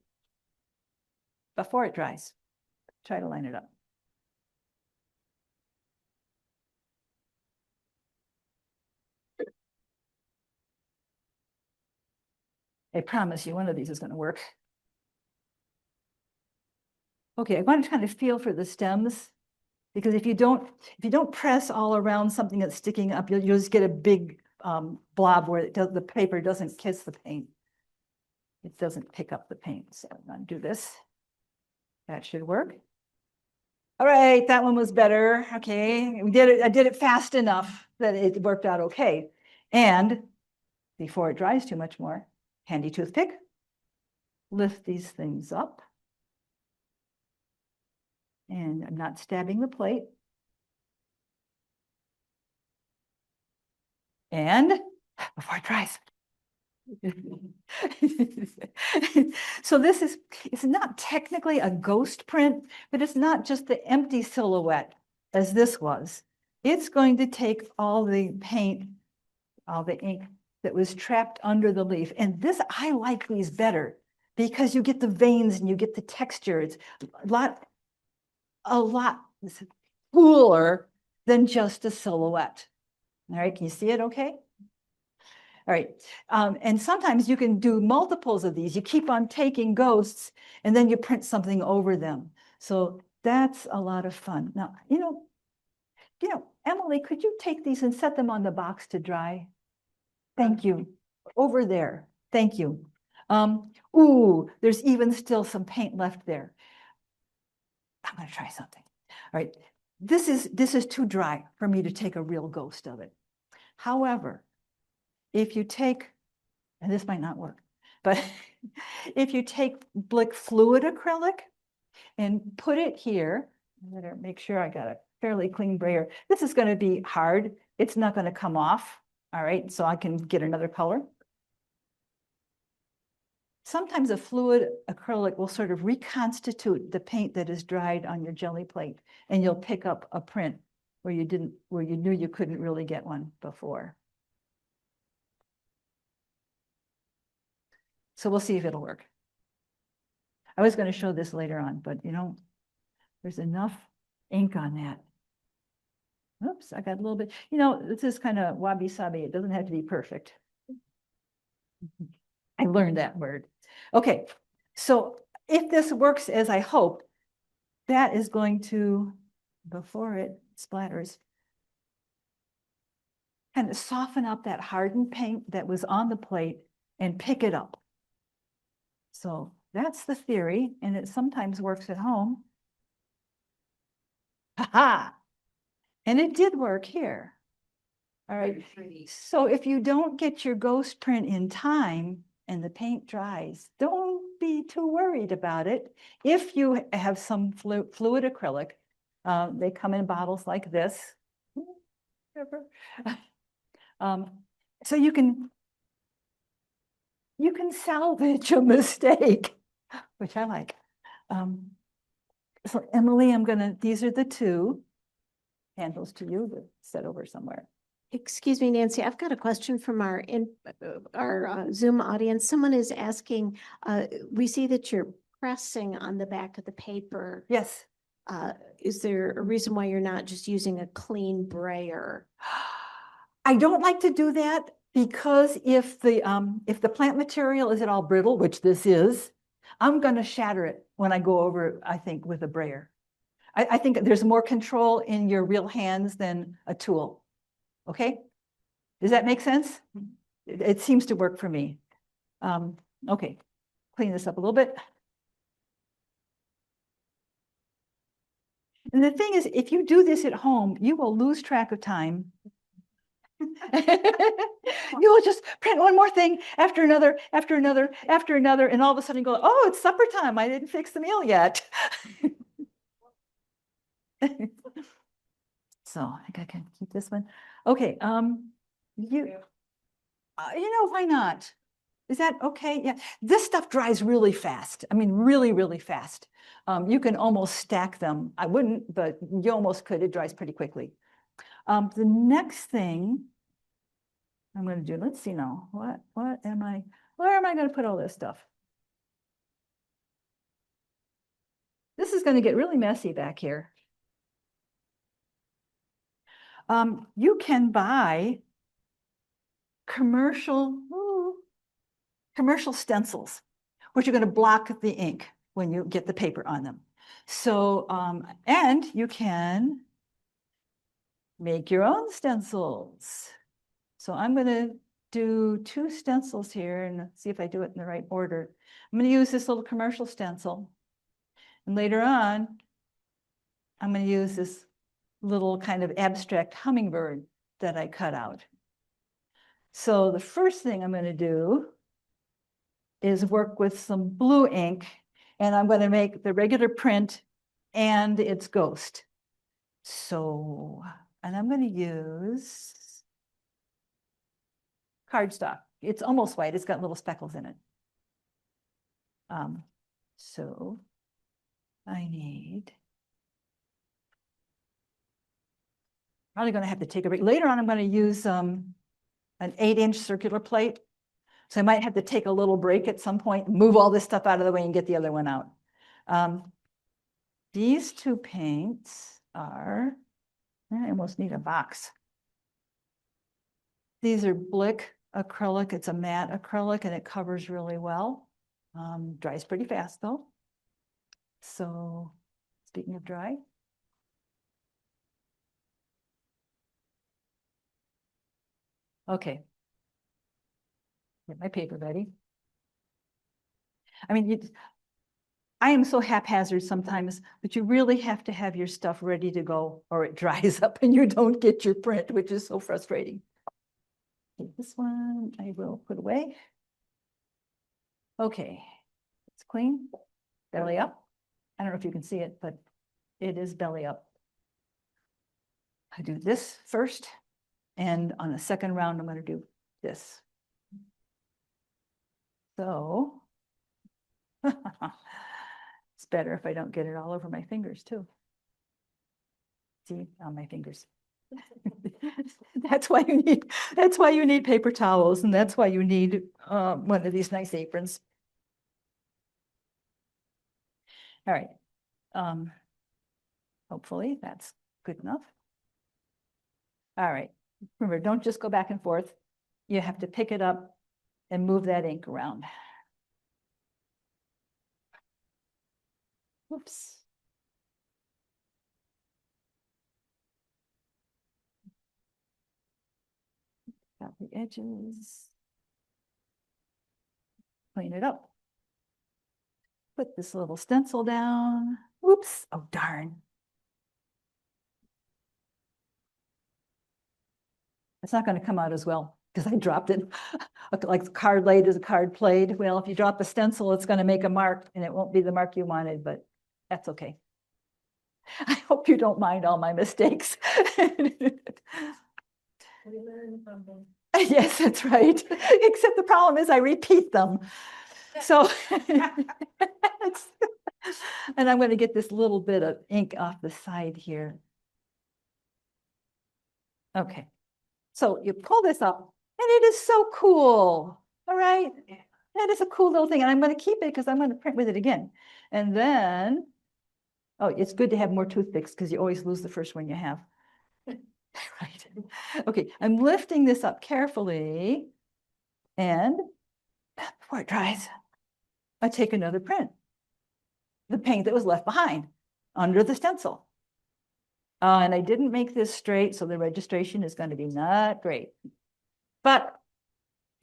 Speaker 2: Before it dries, try to line it up. I promise you one of these is going to work. Okay, I want to kind of feel for the stems because if you don't press all around something that's sticking up, you'll just get a big blob where the paper doesn't kiss the paint. It doesn't pick up the paint. So I'm going to do this. That should work. All right, that one was better. Okay, we did it. I did it fast enough that it worked out okay. And before it dries too much more, handy toothpick. Lift these things up. And I'm not stabbing the plate. And before it dries. So this is, it's not technically a ghost print, but it's not just the empty silhouette as this was. It's going to take all the paint, all the ink that was trapped under the leaf. And this, I like these better because you get the veins and you get the texture. It's a lot cooler than just a silhouette. All right, can you see it okay? All right, and sometimes you can do multiples of these. You keep on taking ghosts and then you print something over them. So that's a lot of fun. Now, you know, Emily, could you take these and set them on the box to dry? Thank you. Over there. Thank you. Ooh, there's even still some paint left there. I'm going to try something. All right, this is too dry for me to take a real ghost of it. However, if you take, and this might not work, but if you take Blick fluid acrylic and put it here, I better make sure I got a fairly clean brayer. This is going to be hard. It's not going to come off. All right, so I can get another color. Sometimes a fluid acrylic will sort of reconstitute the paint that is dried on your jelly plate, and you'll pick up a print where you knew you couldn't really get one before. So we'll see if it'll work. I was going to show this later on, but there's enough ink on that. Oops, I got a little bit, this is kind of wabi-sabi. It doesn't have to be perfect. I learned that word. Okay, so if this works as I hope, that is going to, before it splatters, kind of soften up that hardened paint that was on the plate and pick it up. So that's the theory, and it sometimes works at home. Ha-ha! And it did work here. All right, so if you don't get your ghost print in time and the paint dries, don't be too worried about it. If you have some fluid acrylic, they come in bottles like this. So you can salvage a mistake, which I like. So Emily, these are the two handles to you, but set over somewhere.
Speaker 1: Excuse me, Nancy, I've got a question from our Zoom audience. Someone is asking, we see that you're pressing on the back of the paper.
Speaker 2: Yes.
Speaker 1: Is there a reason why you're not just using a clean brayer?
Speaker 2: I don't like to do that because if the plant material is at all brittle, which this is, I'm going to shatter it when I go over, I think, with a brayer. I think there's more control in your real hands than a tool. Okay, does that make sense? It seems to work for me. Okay, clean this up a little bit. And the thing is, if you do this at home, you will lose track of time. You will just print one more thing after another, after another, after another, and all of a sudden go, oh, it's supper time. I didn't fix the meal yet. So I think I can keep this one. Okay, why not? Is that okay? Yeah, this stuff dries really fast. I mean, really, really fast. You can almost stack them. I wouldn't, but you almost could. It dries pretty quickly. The next thing I'm going to do, let's see now. Where am I going to put all this stuff? This is going to get really messy back here. You can buy commercial stencils, which are going to block the ink when you get the paper on them. So, and you can make your own stencils. So I'm going to do 2 stencils here and see if I do it in the right order. I'm going to use this little commercial stencil. And later on, I'm going to use this little kind of abstract hummingbird that I cut out. So the first thing I'm going to do is work with some blue ink, and I'm going to make the regular print and its ghost. So, and I'm going to use cardstock. It's almost white. It's got little speckles in it. So I need, probably going to have to take a break. Later on, I'm going to use an 8-inch circular plate. So I might have to take a little break at some point, move all this stuff out of the way and get the other one out. These 2 paints are, I almost need a box. These are Blick acrylic. It's a matte acrylic and it covers really well. Dries pretty fast though. So speaking of dry. Okay. Get my paper ready. I mean, I am so haphazard sometimes, but you really have to have your stuff ready to go or it dries up and you don't get your print, which is so frustrating. Okay, this one I will put away. Okay, it's clean, belly up. I don't know if you can see it, but it is belly up. I do this first, and on the second round, I'm going to do this. So it's better if I don't get it all over my fingers too. See, on my fingers. That's why you need paper towels, and that's why you need one of these nice aprons. All right. Hopefully that's good enough. All right. Remember, don't just go back and forth. You have to pick it up and move that ink around. Whoops. Got the edges. Clean it up. Put this little stencil down. Whoops. Oh, darn. It's not going to come out as well because I dropped it. Like card laid is a card played. Well, if you drop a stencil, it's going to make a mark and it won't be the mark you wanted, but that's okay. I hope you don't mind all my mistakes. Yes, that's right. Except the problem is I repeat them. So, and I'm going to get this little bit of ink off the side here. Okay. So you pull this up and it is so cool. All right. That is a cool little thing. And I'm going to keep it because I'm going to print with it again. And then, oh, it's good to have more toothpicks because you always lose the first one you have. Right. Okay. I'm lifting this up carefully. And before it dries, I take another print. The paint that was left behind under the stencil. And I didn't make this straight, so the registration is going to be not great. But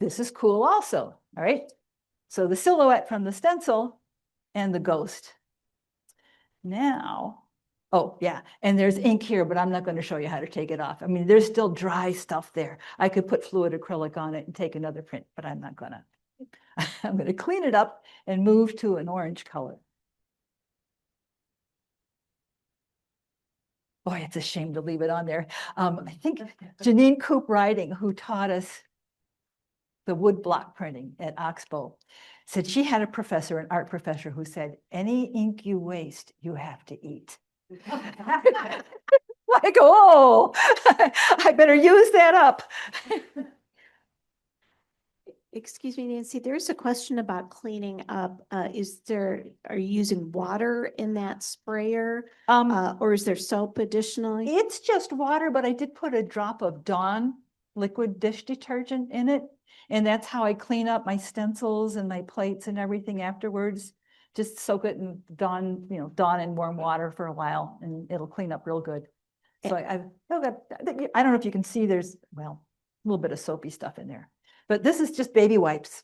Speaker 2: this is cool also, all right? So the silhouette from the stencil and the ghost. Now, oh yeah, and there's ink here, but I'm not going to show you how to take it off. I mean, there's still dry stuff there. I could put fluid acrylic on it and take another print, but I'm not going to. I'm going to clean it up and move to an orange color. Boy, it's a shame to leave it on there. I think Janine Coop Riding, who taught us the wood block printing at Oxbow, said she had a professor, an art professor, who said, any ink you waste, you have to eat. Like, oh, I better use that up.
Speaker 1: Excuse me, Nancy, there's a question about cleaning up. Are you using water in that sprayer? Or is there soap additionally?
Speaker 2: It's just water, but I did put a drop of Dawn liquid dish detergent in it. And that's how I clean up my stencils and my plates and everything afterwards. Just soak it in Dawn, Dawn in warm water for a while and it'll clean up real good. So I don't know if you can see, there's, well, a little bit of soapy stuff in there. But this is just baby wipes.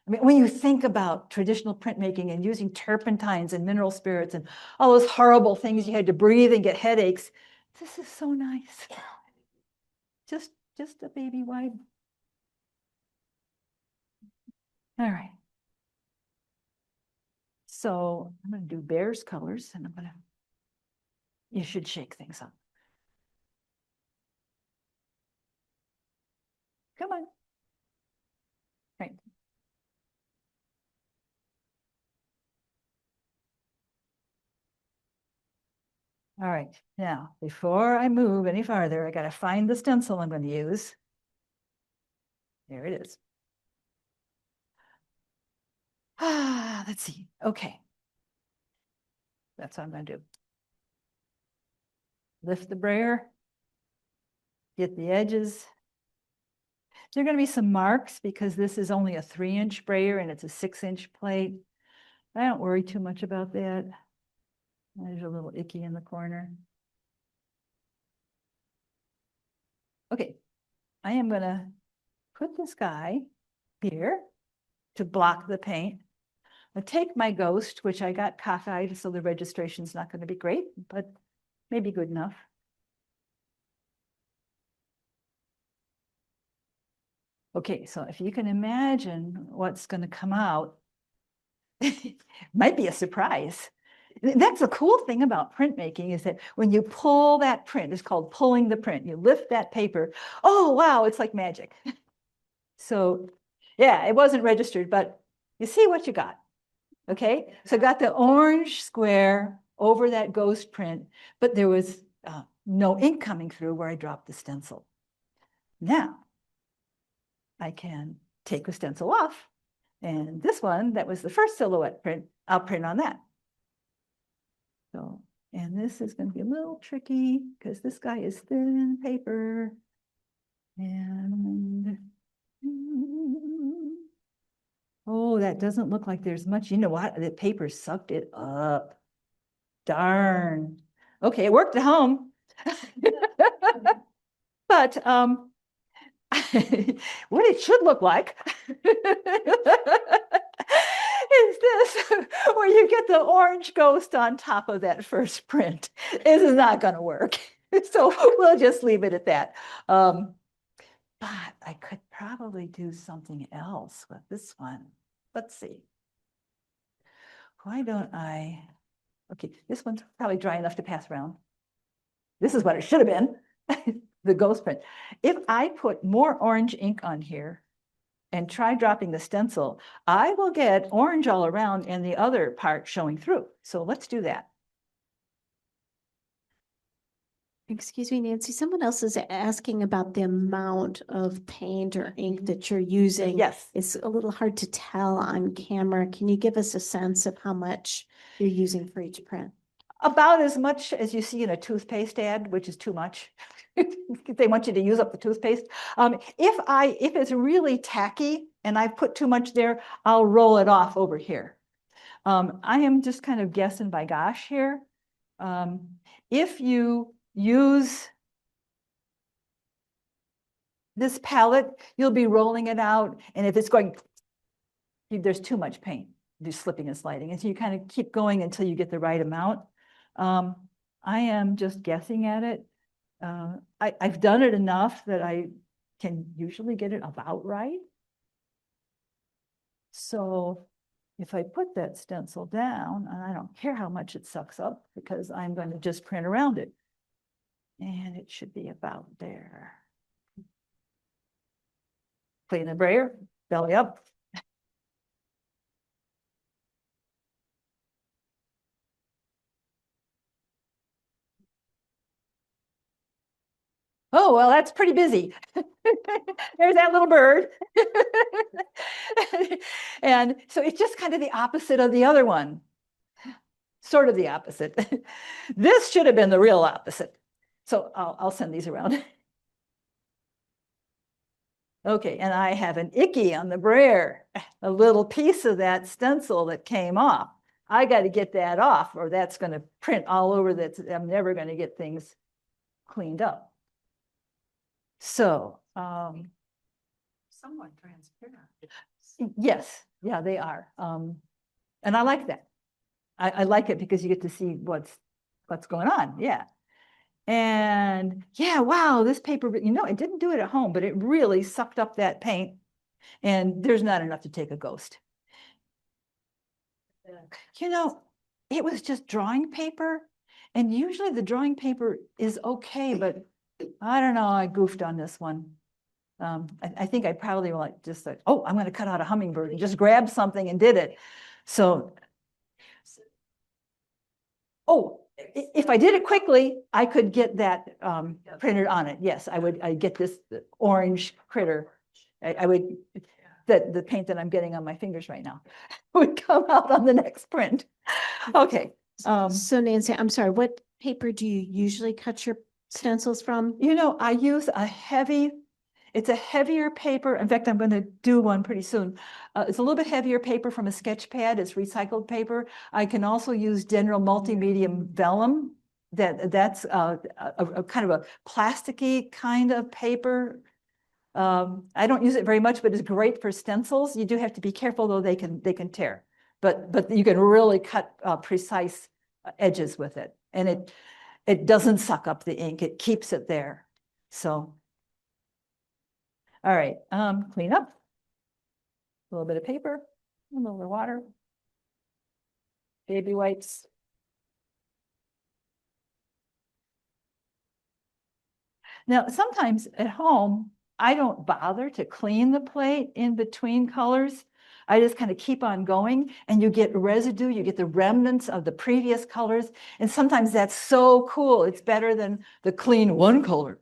Speaker 2: I mean, when you think about traditional printmaking and using turpentines and mineral spirits and all those horrible things you had to breathe and get headaches, this is so nice. Just a baby wipe. All right. So I'm going to do Bear's colors and you should shake things up. Come on. Right. All right, now, before I move any farther, I got to find the stencil I'm going to use. There it is. Let's see. Okay. That's what I'm going to do. Lift the brayer. Get the edges. There are going to be some marks because this is only a 3-inch brayer and it's a 6-inch plate. I don't worry too much about that. There's a little icky in the corner. Okay, I am going to put this guy here to block the paint. I take my ghost, which I got cockeyed, so the registration's not going to be great, but maybe good enough. Okay, so if you can imagine what's going to come out, it might be a surprise. That's the cool thing about printmaking is that when you pull that print, it's called pulling the print. You lift that paper. Oh, wow, it's like magic. So yeah, it wasn't registered, but you see what you got. Okay, so I got the orange square over that ghost print, but there was no ink coming through where I dropped the stencil. Now, I can take the stencil off. And this one, that was the first silhouette print, I'll print on that. So, and this is going to be a little tricky because this guy is thin paper. And oh, that doesn't look like there's much. You know what? The paper sucked it up. Darn. Okay, it worked at home. But what it should look like is this, where you get the orange ghost on top of that first print. This is not going to work. So we'll just leave it at that. But I could probably do something else with this one. Let's see. Why don't I? Okay, this one's probably dry enough to pass around. This is what it should have been, the ghost print. If I put more orange ink on here and try dropping the stencil, I will get orange all around and the other part showing through. So let's do that.
Speaker 1: Excuse me, Nancy, someone else is asking about the amount of paint or ink that you're using.
Speaker 2: Yes.
Speaker 1: It's a little hard to tell on camera. Can you give us a sense of how much you're using for each print?
Speaker 2: About as much as you see in a toothpaste ad, which is too much. They want you to use up the toothpaste. If it's really tacky and I've put too much there, I'll roll it off over here. I am just kind of guessing by gosh here. If you use this palette, you'll be rolling it out. And if it's going, there's too much paint, just slipping and sliding. And so you kind of keep going until you get the right amount. I am just guessing at it. I've done it enough that I can usually get it about right. So if I put that stencil down, and I don't care how much it sucks up because I'm going to just print around it. And it should be about there. Clean the brayer, belly up. Oh, well, that's pretty busy. There's that little bird. And so it's just kind of the opposite of the other one. Sort of the opposite. This should have been the real opposite. So I'll send these around. Okay, and I have an icky on the brayer, a little piece of that stencil that came off. I got to get that off or that's going to print all over that. I'm never going to get things cleaned up. So,
Speaker 3: Somewhat transparent.
Speaker 2: yes, yeah, they are. And I like that. I like it because you get to see what's going on. Yeah. And yeah, wow, this paper, you know, it didn't do it at home, but it really sucked up that paint and there's not enough to take a ghost. You know, it was just drawing paper and usually the drawing paper is okay, but I don't know, I goofed on this one. I think I probably like just like, oh, I'm going to cut out a hummingbird and just grab something and did it. So, oh, if I did it quickly, I could get that printed on it. Yes, I'd get this orange critter. I would, the paint that I'm getting on my fingers right now would come out on the next print. Okay.
Speaker 1: So Nancy, I'm sorry, what paper do you usually cut your stencils from?
Speaker 2: You know, I use it's a heavier paper. In fact, I'm going to do one pretty soon. It's a little bit heavier paper from a sketch pad. It's recycled paper. I can also use General Multimedium Vellum. That's a kind of a plasticky kind of paper. I don't use it very much, but it's great for stencils. You do have to be careful though; they can tear. But you can really cut precise edges with it, and it doesn't suck up the ink. It keeps it there. So. All right, clean up. A little bit of paper, a little bit of water. Baby wipes. Now, sometimes at home, I don't bother to clean the plate in between colors. I just kind of keep on going and you get residue, you get the remnants of the previous colors. And sometimes that's so cool. It's better than the clean one color.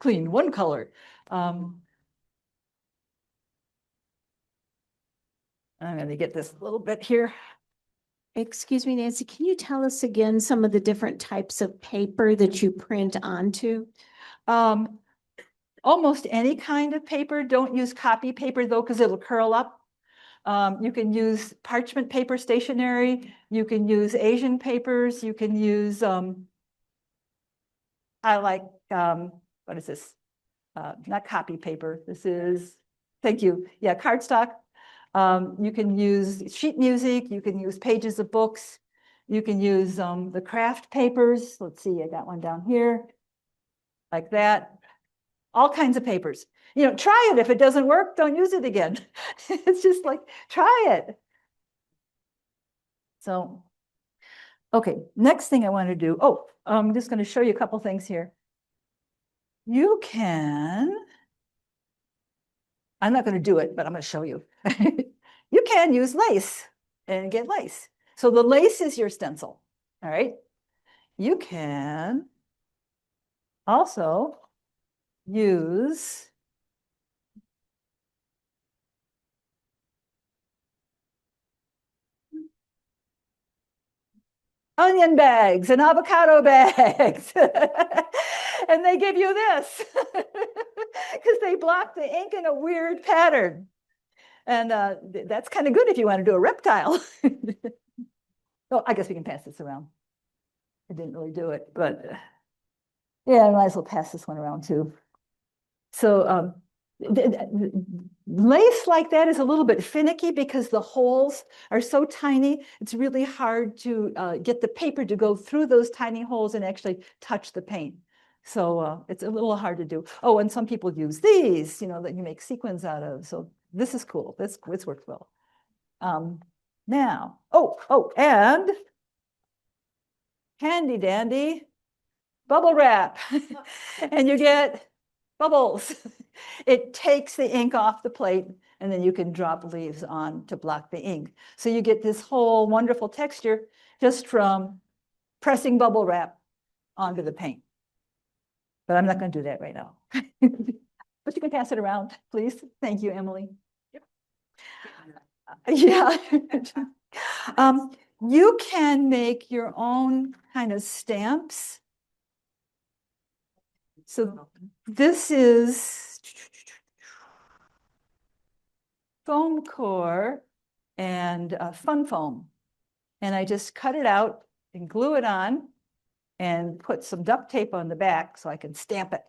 Speaker 2: I'm going to get this little bit here.
Speaker 1: Excuse me, Nancy, can you tell us again some of the different types of paper that you print onto?
Speaker 2: Almost any kind of paper. Don't use copy paper though, because it'll curl up. You can use parchment paper stationery. You can use Asian papers. You can use, I like, what is this? Not copy paper. This is, thank you. Yeah, cardstock. You can use sheet music. You can use pages of books. You can use the craft papers. Let's see, I got one down here like that. All kinds of papers. You know, try it. If it doesn't work, don't use it again. It's just like, try it. So, okay, next thing I want to do. Oh, I'm just going to show you a couple things here. You can, I'm not going to do it, but I'm going to show you. You can use lace and get lace. So the lace is your stencil, all right? You can also use onion bags and avocado bags. And they give you this because they block the ink in a weird pattern. And that's kind of good if you want to do a reptile. Oh, I guess we can pass this around. I didn't really do it, but yeah, I might as well pass this one around too. So lace like that is a little bit finicky because the holes are so tiny. It's really hard to get the paper to go through those tiny holes and actually touch the paint. So it's a little hard to do. Oh, and some people use these, you know, that you make sequins out of. So this is cool. This works well. Now, and handy dandy bubble wrap. And you get bubbles. It takes the ink off the plate, and then you can drop leaves on to block the ink. So you get this whole wonderful texture just from pressing bubble wrap onto the paint. But I'm not going to do that right now. But you can pass it around, please. Thank you, Emily. Yep. Yeah. You can make your own kind of stamps. So this is foam core and fun foam. And I just cut it out and glue it on and put some duct tape on the back so I can stamp it.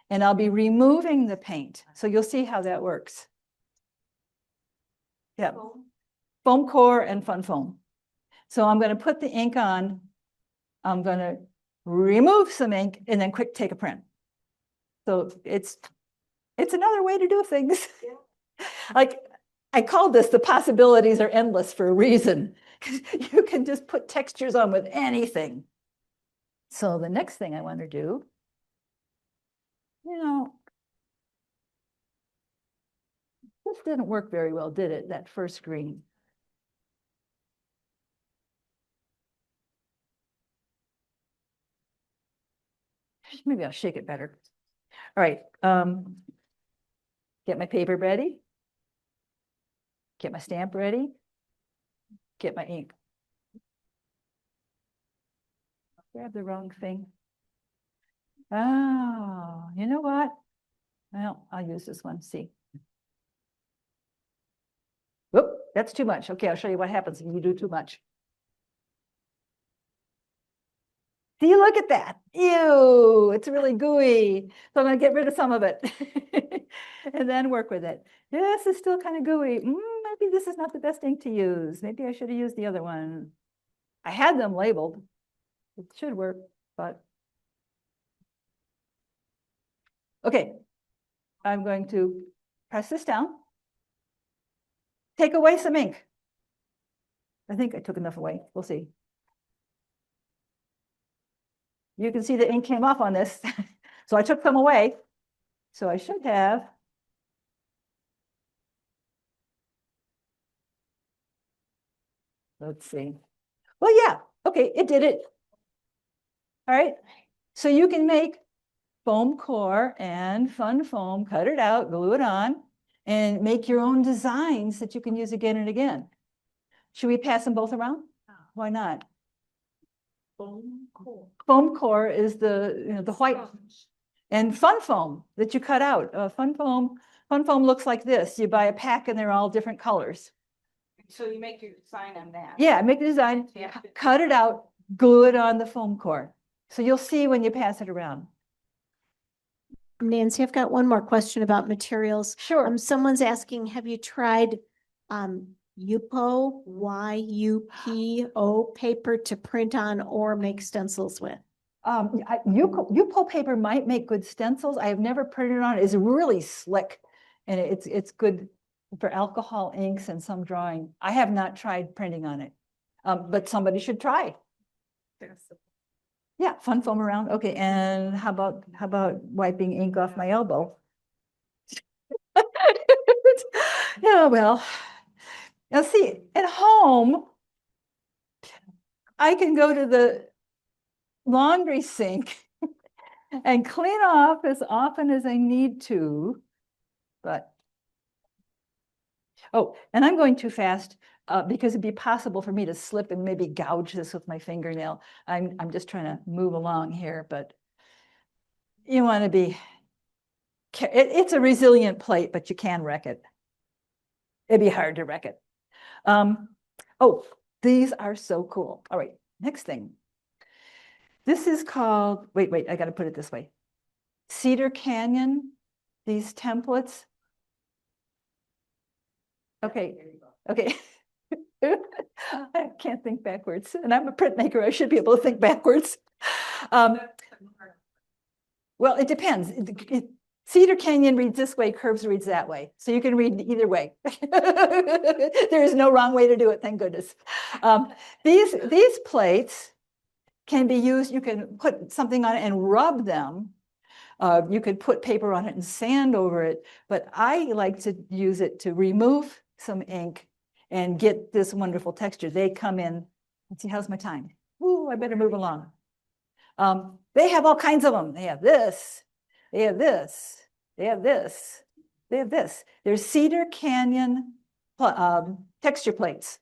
Speaker 2: And I'll be removing the paint. So you'll see how that works. Yeah. Foam core and fun foam. So I'm going to put the ink on. I'm going to remove some ink and then quick take a print. So it's another way to do things. Yeah. Like I called this the possibilities are endless for a reason. You can just put textures on with anything. So the next thing I want to do, you know, this didn't work very well, did it? That first green. Maybe I'll shake it better. All right. Get my paper ready. Get my stamp ready. Get my ink. Grab the wrong thing. Oh, you know what? Well, I'll use this one. See. Whoop, that's too much. Okay, I'll show you what happens if you do too much. See, look at that. Ew, it's really gooey. So I'm going to get rid of some of it and then work with it. This is still kind of gooey. Maybe this is not the best ink to use. Maybe I should have used the other one. I had them labeled. It should work, but. Okay, I'm going to press this down. Take away some ink. I think I took enough away. We'll see. You can see the ink came off on this. So I took them away. So I should have. Let's see. Well, yeah. Okay, it did it. All right. So you can make foam core and fun foam, cut it out, glue it on, and make your own designs that you can use again and again. Should we pass them both around? why not? Foam core is the white and fun foam that you cut out. Fun foam looks like this. You buy a pack and they're all different colors.
Speaker 4: So you make your design on that.
Speaker 2: Yeah, make the design,
Speaker 4: Yeah.
Speaker 2: cut it out, glue it on the foam core. So you'll see when you pass it around.
Speaker 1: Nancy, I've got one more question about materials.
Speaker 2: Sure.
Speaker 1: Someone's asking, have you tried Yupo, YUPO paper to print on or make stencils with?
Speaker 2: Yupo paper might make good stencils. I have never printed on it. It's really slick and it's good for alcohol inks and some drawing. I have not tried printing on it, but somebody should try. Yeah, fun foam around. Okay, and how about wiping ink off my elbow? Yeah, well, now see, at home, I can go to the laundry sink and clean off as often as I need to, but oh, and I'm going too fast because it'd be possible for me to slip and maybe gouge this with my fingernail. I'm just trying to move along here, but you want to be, it's a resilient plate, but you can wreck it. It'd be hard to wreck it. Oh, these are so cool. All right, next thing. This is called, wait, I got to put it this way. Cedar Canyon, these templates. Okay, okay. I can't think backwards, and I'm a printmaker. I should be able to think backwards. Well, it depends. Cedar Canyon reads this way, Curves reads that way. So you can read either way. There is no wrong way to do it, thank goodness. These plates can be used, you can put something on it and rub them. You could put paper on it and sand over it, but I like to use it to remove some ink and get this wonderful texture. They come in, let's see, how's my time? Ooh, I better move along. They have all kinds of them. They have this, they have this, they have this, they have this. There's Cedar Canyon texture plates.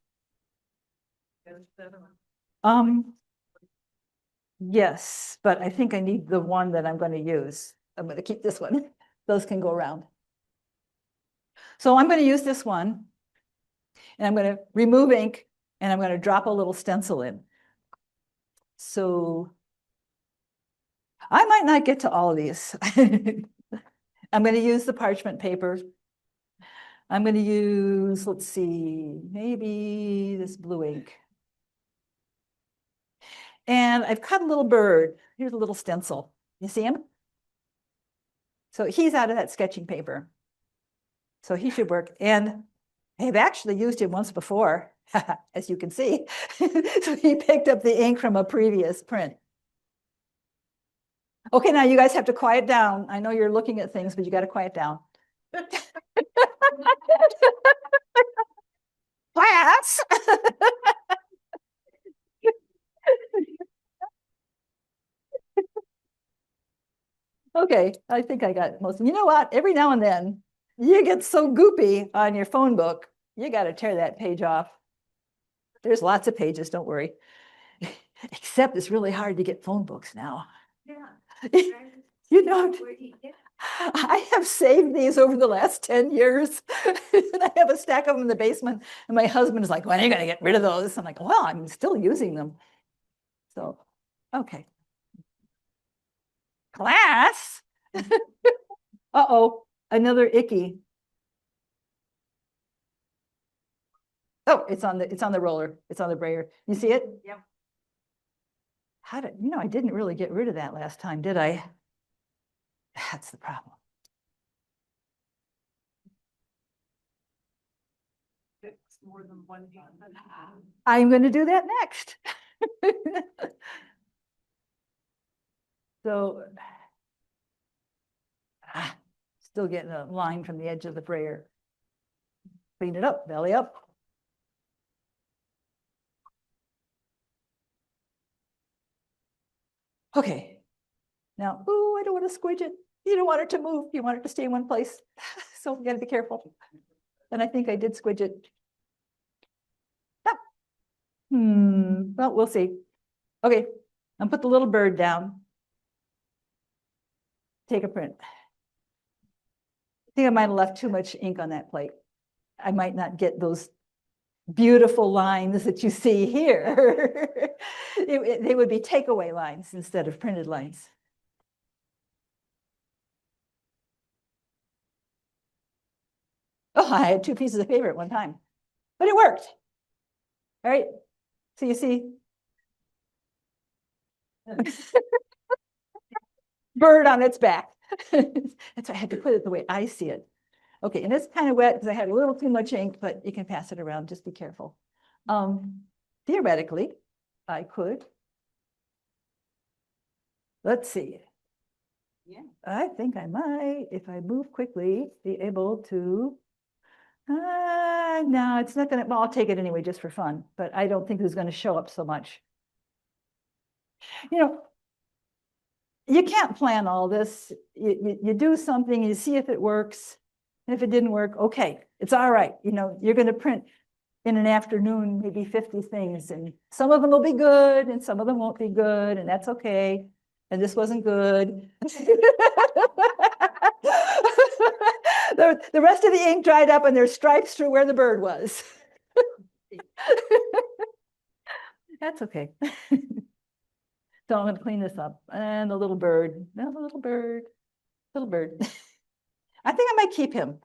Speaker 2: Yes, but I think I need the one that I'm going to use. I'm going to keep this one. Those can go around. So I'm going to use this one, and I'm going to remove ink, and I'm going to drop a little stencil in. So I might not get to all of these. I'm going to use the parchment paper. I'm going to use, let's see, maybe this blue ink. And I've cut a little bird. Here's a little stencil. You see him? So he's out of that sketching paper. So he should work. And I've actually used him once before, as you can see. So he picked up the ink from a previous print. Okay, now you guys have to quiet down. I know you're looking at things, but you got to quiet down. Class! Okay, I think I got most. You know what? Every now and then, you get so goopy on your phone book, you got to tear that page off. There's lots of pages, don't worry. Except it's really hard to get phone books now. Yeah. You don't. I have saved these over the last 10 years. And I have a stack of them in the basement. And my husband is like, when are you going to get rid of those? I'm like, well, I'm still using them. So, okay. Class. Uh-oh, another icky. Oh, it's on the roller. It's on the brayer. You see it?
Speaker 4: Yep.
Speaker 2: I didn't really get rid of that last time, did I? That's the problem.
Speaker 4: It's more than one hand.
Speaker 2: I'm going to do that next. So, still getting a line from the edge of the brayer. Clean it up, belly up. Okay. Now, ooh, I don't want to squidge it. You don't want it to move. You want it to stay in one place. So you got to be careful. And I think I did squidge it. Ah. Well, we'll see. Okay, I'll put the little bird down. Take a print. I think I might have left too much ink on that plate. I might not get those beautiful lines that you see here. They would be takeaway lines instead of printed lines. Oh, I had 2 pieces of paper at one time, but it worked. All right, so you see, bird on its back. That's why I had to put it the way I see it. Okay, and it's kind of wet because I had a little too much ink, but you can pass it around, just be careful. Theoretically, I could. Let's see.
Speaker 4: Yeah.
Speaker 2: I think I might, if I move quickly, be able to. No, it's not gonna, well, I'll take it anyway, just for fun, but I don't think it's gonna show up so much. You know, you can't plan all this. You do something, you see if it works. And if it didn't work, okay, it's all right. You know, you're gonna print in an afternoon, maybe 50 things, and some of them will be good and some of them won't be good, and that's okay. And this wasn't good. The rest of the ink dried up and there's stripes through where the bird was. That's okay. So I'm going to clean this up. And the little bird, no, the little bird, little bird. I think I might keep him.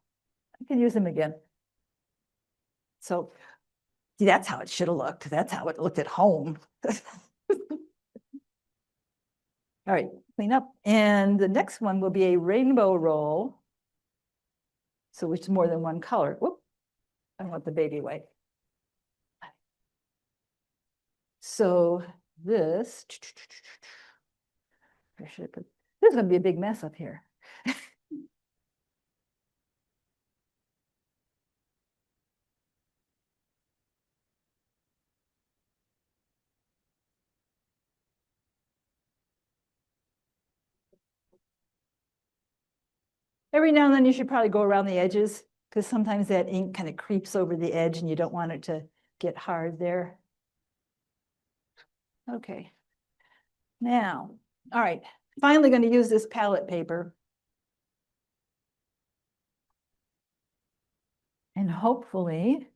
Speaker 2: I can use him again. So see, that's how it should have looked. That's how it looked at home. All right, clean up. And the next one will be a rainbow roll. So which is more than one color. Whoop, I want the baby white. So this, where should I put? This is going to be a big mess up here. Every now and then you should probably go around the edges because sometimes that ink kind of creeps over the edge and you don't want it to get hard there. Okay. Now, all right, finally going to use this palette paper. And hopefully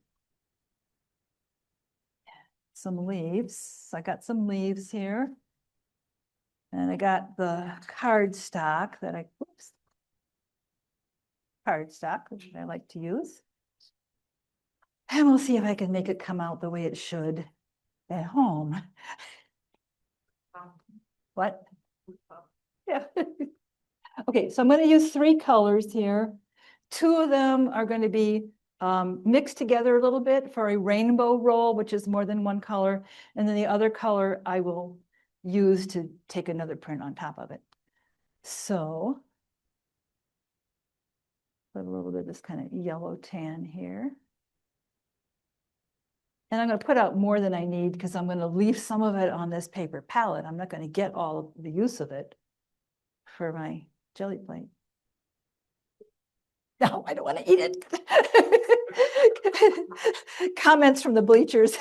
Speaker 2: some leaves. I got some leaves here. And I got the cardstock that I, whoops, cardstock, which I like to use. And we'll see if I can make it come out the way it should at home. What? Yeah. Okay, so I'm going to use 3 colors here. 2 of them are going to be mixed together a little bit for a rainbow roll, which is more than one color. And then the other color I will use to take another print on top of it. So put a little bit of this kind of yellow tan here. And I'm going to put out more than I need because I'm going to leave some of it on this paper palette. I'm not going to get all of the use of it for my jelly plate. No, I don't want to eat it. Comments from the bleachers.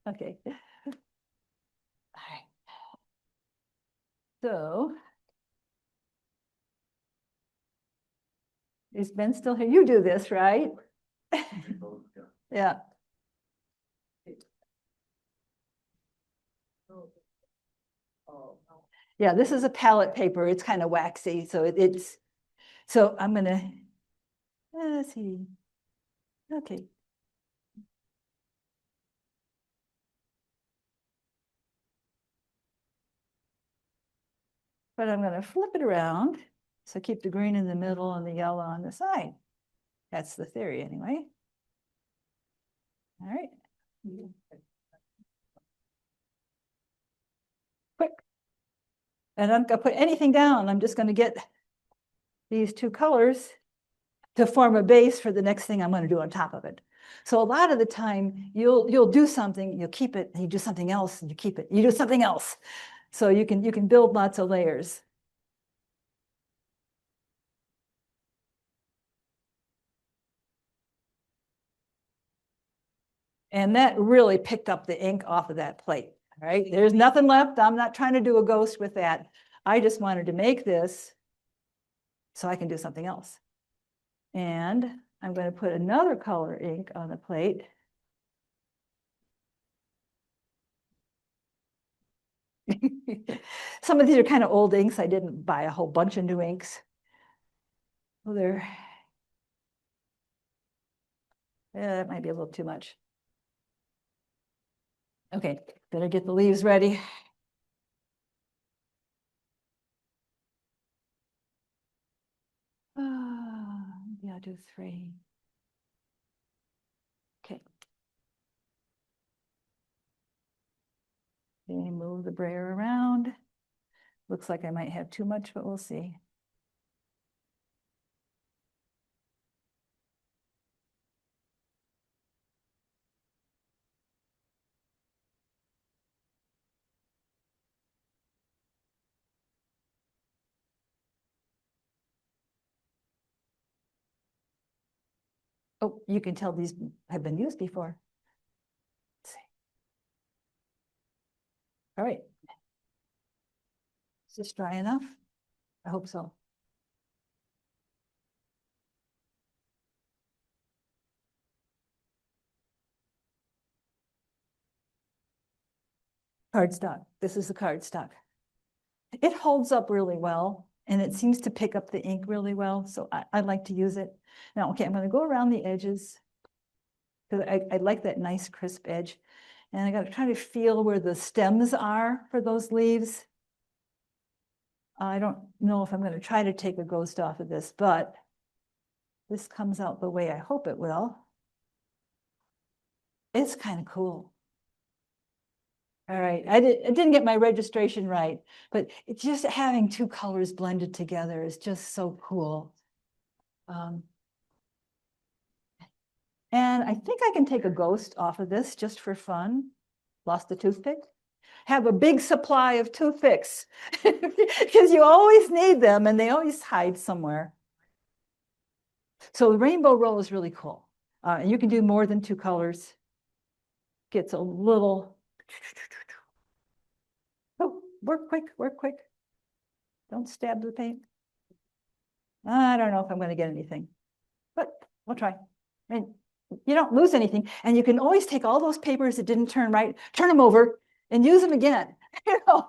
Speaker 2: Okay. All right. So is Ben still here? You do this, right? Yeah. Yeah, this is a palette paper. It's kind of waxy, so it's. So I'm gonna. Let's see. Okay. But I'm gonna flip it around. So keep the green in the middle and the yellow on the side. That's the theory anyway. All right. Quick. And I'm gonna put anything down. I'm just gonna get these 2 colors to form a base for the next thing I'm going to do on top of it. So a lot of the time you'll do something, you'll keep it, and you do something else, and you keep it, you do something else. So you can build lots of layers. And that really picked up the ink off of that plate, all right? There's nothing left. I'm not trying to do a ghost with that. I just wanted to make this so I can do something else. And I'm going to put another color ink on the plate. Some of these are kind of old inks. I didn't buy a whole bunch of new inks. Well, that might be a little too much. Okay, better get the leaves ready. Maybe I'll do 3. Okay. Okay, move the brayer around. Looks like I might have too much, but we'll see. Oh, you can tell these have been used before. Let's see. All right. Is this dry enough? I hope so. Cardstock. This is the cardstock. It holds up really well, and it seems to pick up the ink really well, so I like to use it. Now, okay, I'm going to go around the edges because I like that nice crisp edge. And I got to try to feel where the stems are for those leaves. I don't know if I'm going to try to take a ghost off of this, but this comes out the way I hope it will. It's kind of cool. All right, I didn't get my registration right, but it's just having 2 colors blended together is just so cool. And I think I can take a ghost off of this just for fun. Lost the toothpick. Have a big supply of toothpicks because you always need them and they always hide somewhere. So the rainbow roll is really cool. And you can do more than 2 colors. Gets a little, oh, work quick, work quick. Don't stab the paint. I don't know if I'm going to get anything, but we'll try. I mean, you don't lose anything. And you can always take all those papers that didn't turn right, turn them over and use them again. You know?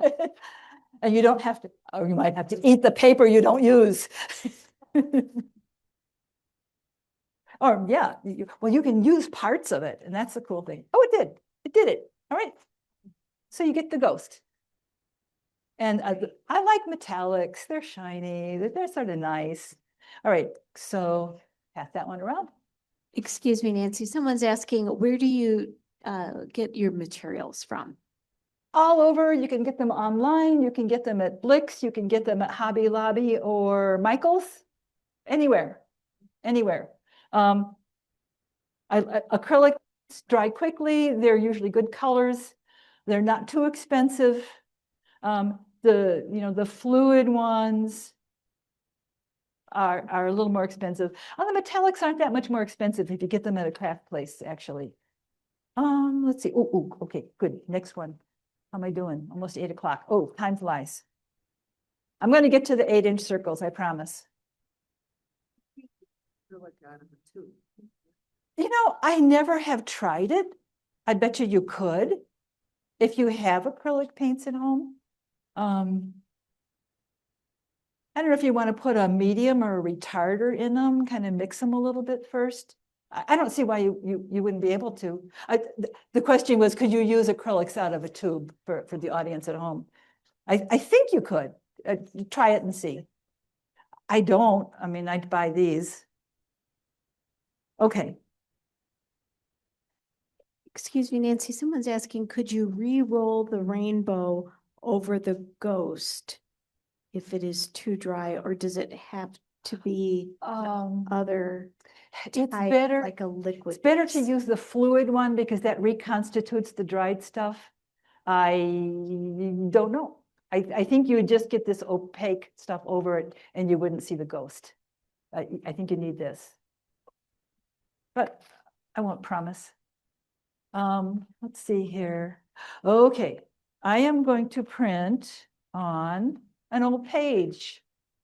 Speaker 2: And you don't have to, or you might have to eat the paper you don't use. Or yeah, well, you can use parts of it, and that's the cool thing. Oh, it did it. All right. So you get the ghost. And I like metallics. They're shiny. They're sort of nice. All right. So pass that one around.
Speaker 1: Excuse me, Nancy, someone's asking, where do you get your materials from?
Speaker 2: All over. You can get them online. You can get them at Blix. You can get them at Hobby Lobby or Michael's. Anywhere. Anywhere. Acrylic dry quickly. They're usually good colors. They're not too expensive. The fluid ones are a little more expensive. The metallics aren't that much more expensive if you get them at a craft place, actually. Let's see. Oh, okay, good. Next one. How am I doing? Almost 8 o'clock. Oh, time flies. I'm going to get to the 8-inch circles, I promise. You know, I never have tried it. I bet you could if you have acrylic paints at home. I don't know if you want to put a medium or a retarder in them, kind of mix them a little bit first. I don't see why you wouldn't be able to. The question was, could you use acrylics out of a tube for the audience at home? I think you could. Try it and see. I don't. I mean, I'd buy these. Okay.
Speaker 1: Excuse me, Nancy, someone's asking, could you re-roll the rainbow over the ghost if it is too dry, or does it have to be other
Speaker 2: it's
Speaker 1: type,
Speaker 2: better
Speaker 1: like a liquid?
Speaker 2: It's better to use the fluid one because that reconstitutes the dried stuff. I don't know. I think you would just get this opaque stuff over it and you wouldn't see the ghost. I think you need this, but I won't promise. Let's see here. Okay, I am going to print on an old page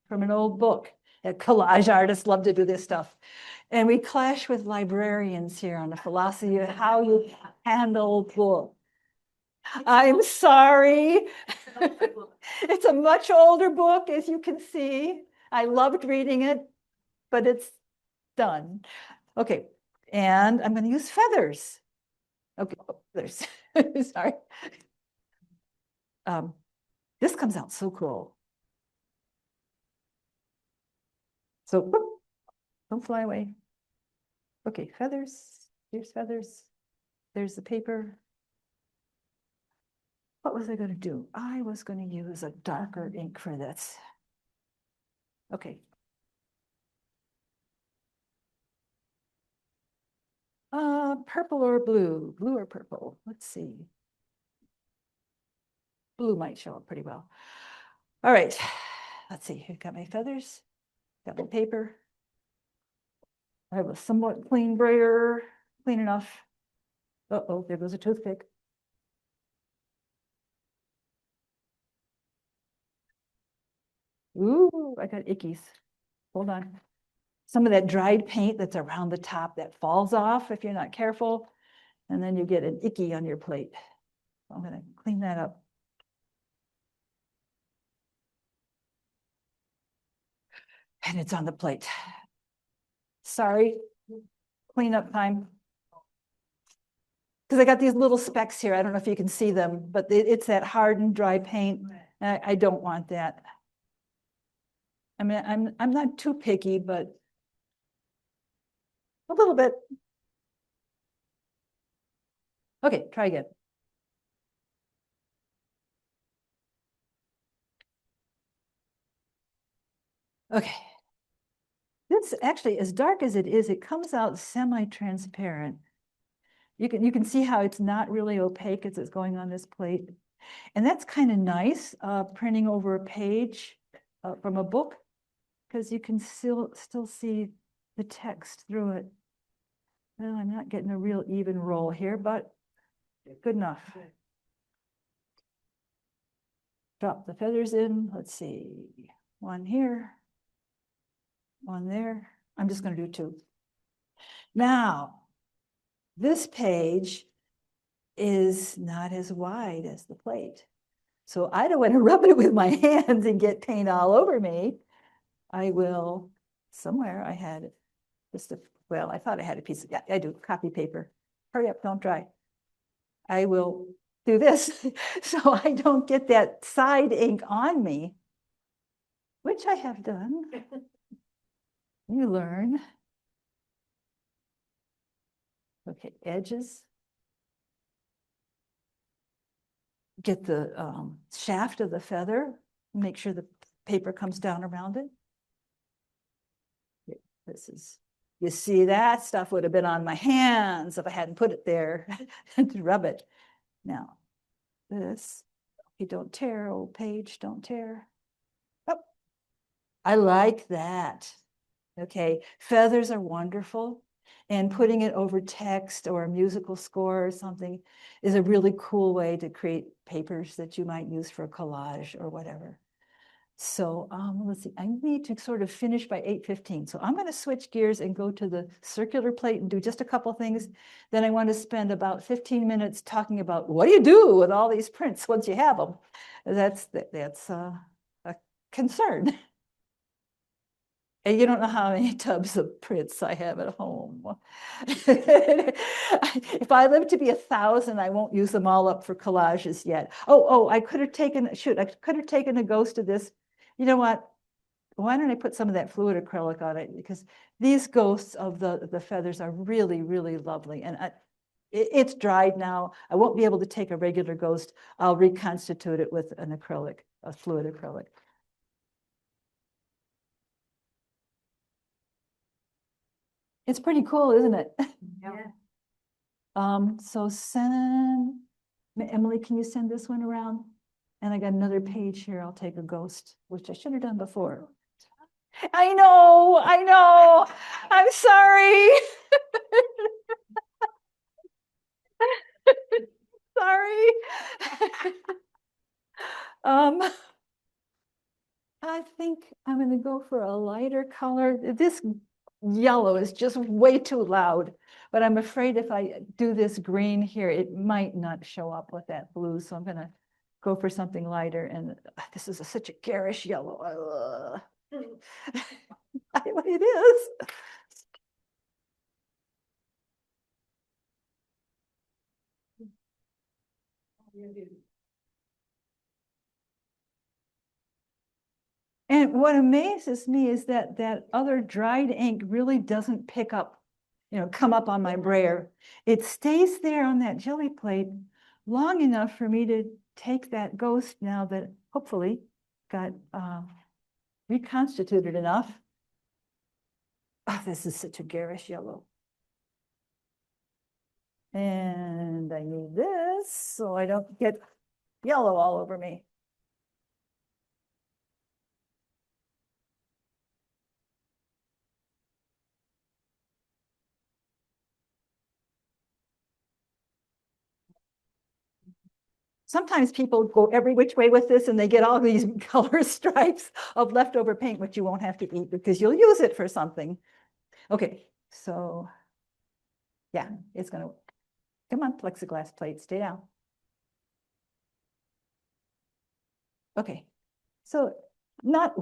Speaker 2: from an old book. Collage artists love to do this stuff. And we clash with librarians here on the philosophy of how you handle book. I'm sorry. It's a much older book, as you can see. I loved reading it, but it's done. Okay, and I'm going to use feathers. Okay, feathers. Sorry. This comes out so cool. So, whoop, don't fly away. Okay, feathers. Here's feathers. There's the paper. What was I going to do? I was going to use a darker ink for this. Okay. Purple or blue? Blue or purple? Let's see. Blue might show up pretty well. All right. Let's see. I've got my feathers. Got my paper. I have a somewhat clean brayer. Clean enough. Uh-oh, there goes a toothpick. Ooh, I got ickies. Hold on. Some of that dried paint that's around the top that falls off if you're not careful. And then you get an icky on your plate. I'm going to clean that up. And it's on the plate. Sorry, cleanup time. Because I got these little specks here. I don't know if you can see them, but it's that hardened dry paint. I don't want that. I mean, I'm not too picky, but a little bit. Okay, try again. Okay. This actually, as dark as it is, it comes out semi-transparent. You can see how it's not really opaque as it's going on this plate. And that's kind of nice, printing over a page from a book, because you can still see the text through it. Well, I'm not getting a real even roll here, but good enough. Drop the feathers in. Let's see. One here, one there. I'm just going to do two. Now, this page is not as wide as the plate. So I don't want to rub it with my hands and get paint all over me. I will, somewhere I had it. Well, I thought I had a piece of, yeah, I do, copy paper. Hurry up, don't dry. I will do this so I don't get that side ink on me, which I have done. You learn. Okay, edges. Get the shaft of the feather, make sure the paper comes down around it. This is, you see, that stuff would have been on my hands if I hadn't put it there to rub it. Now, this, you don't tear, old page, don't tear. Oh, I like that. Okay, feathers are wonderful. And putting it over text or a musical score or something is a really cool way to create papers that you might use for a collage or whatever. So let's see, I need to sort of finish by 8:15. So I'm going to switch gears and go to the circular plate and do just a couple things. Then I want to spend about 15 minutes talking about what do you do with all these prints once you have them. That's a concern. And you don't know how many tubs of prints I have at home. If I live to be 1,000, I won't use them all up for collages yet. Oh, I could have taken, I could have taken a ghost of this. You know what? Why don't I put some of that fluid acrylic on it? Because these ghosts of the feathers are really, really lovely. And it's dried now. I won't be able to take a regular ghost. I'll reconstitute it with an acrylic, a fluid acrylic. It's pretty cool, isn't it? Yeah. So send, Emily, can you send this one around? And I got another page here. I'll take a ghost, which I should have done before. I know. I'm sorry. I think I'm going to go for a lighter color. This yellow is just way too loud, but I'm afraid if I do this green here, it might not show up with that blue. So I'm going to go for something lighter. And this is such a garish yellow. It is. And what amazes me is that that other dried ink really doesn't pick up, come up on my brayer. It stays there on that jelly plate long enough for me to take that ghost now that hopefully got reconstituted enough. Oh, this is such a garish yellow. And I need this so I don't get yellow all over me. Sometimes people go every which way with this and they get all these color stripes of leftover paint, which you won't have to eat because you'll use it for something. Okay, so yeah, it's gonna, come on, plexiglass plate, stay down. Okay, so not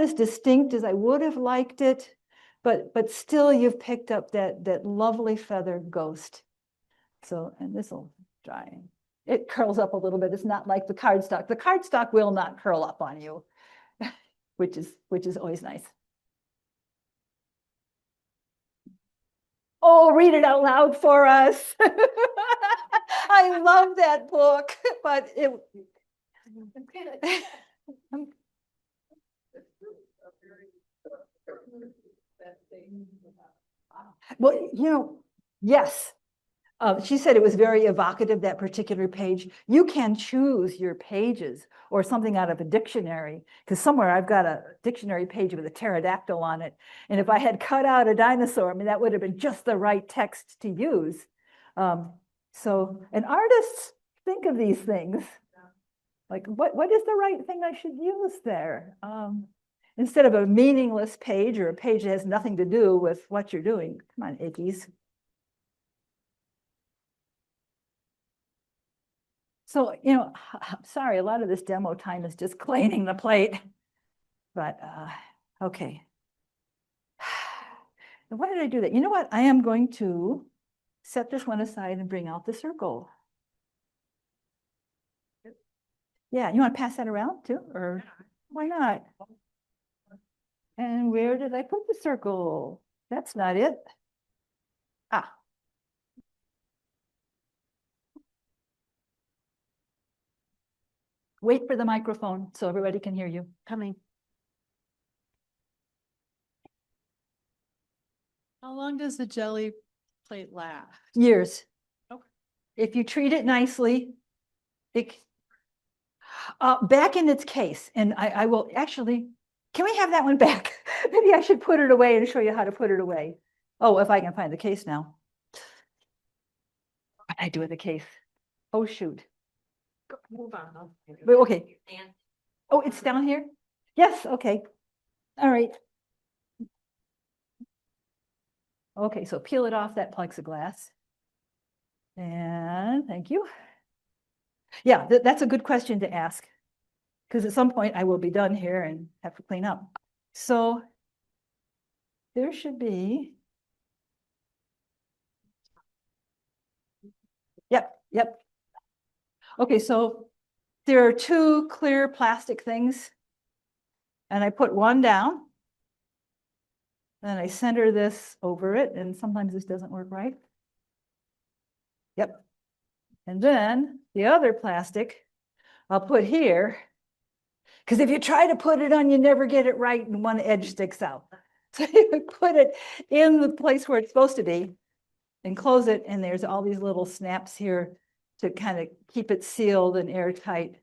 Speaker 2: as distinct as I would have liked it, but still you've picked up that lovely feathered ghost. So, and this will dry. It curls up a little bit. It's not like the cardstock. The cardstock will not curl up on you, which is always nice. Oh, read it out loud for us. I love that book, but it. Well, yes. She said it was very evocative, that particular page. You can choose your pages or something out of a dictionary, because somewhere I've got a dictionary page with a pterodactyl on it. And if I had cut out a dinosaur, I mean, that would have been just the right text to use. And artists think of these things. Like, what is the right thing I should use there? Instead of a meaningless page or a page that has nothing to do with what you're doing. Come on, Ickies. So, I'm sorry, a lot of this demo time is just cleaning the plate. But, okay. Why did I do that? You know what? I am going to set this one aside and bring out the circle. Yeah, you want to pass that around too? Or why not? And where did I put the circle? That's not it. Ah. Wait for the microphone so everybody can hear you.
Speaker 1: Coming.
Speaker 5: How long does the jelly plate last?
Speaker 2: Years.
Speaker 5: Okay.
Speaker 2: If you treat it nicely, back in its case, and I will actually, can we have that one back? Maybe I should put it away and show you how to put it away. Oh, if I can find the case now. What did I do with the case? Oh, shoot.
Speaker 4: Move on.
Speaker 2: Wait, okay. Oh, it's down here? Yes, okay. All right. Okay, so peel it off that plexiglass. And thank you. Yeah, that's a good question to ask, because at some point I will be done here and have to clean up. So there should be. Yep. Okay, so there are two clear plastic things, and I put one down. Then I center this over it, and sometimes this doesn't work right. Yep. And then the other plastic I'll put here, because if you try to put it on, you never get it right and one edge sticks out. So you put it in the place where it's supposed to be and close it, and there's all these little snaps here to kind of keep it sealed and airtight.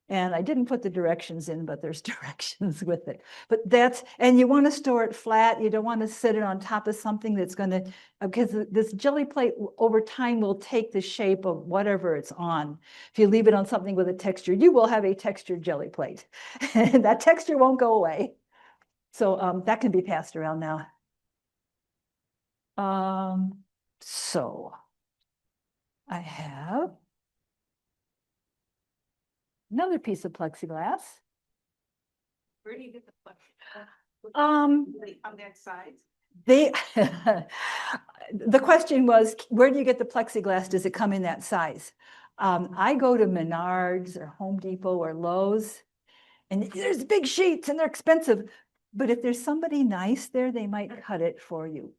Speaker 2: And I didn't put the directions in, but there's directions with it. But that's, and you want to store it flat. You don't want to set it on top of something that's going to, because this jelly plate over time will take the shape of whatever it's on. If you leave it on something with a texture, you will have a textured jelly plate. And that texture won't go away. So that can be passed around now. So I have another piece of plexiglass.
Speaker 4: Where do you get the plexiglass?
Speaker 2: They
Speaker 4: On that size?
Speaker 2: The question was, where do you get the plexiglass? Does it come in that size? I go to Menards or Home Depot or Lowe's, and there's big sheets and they're expensive. But if there's somebody nice there, they might cut it for you.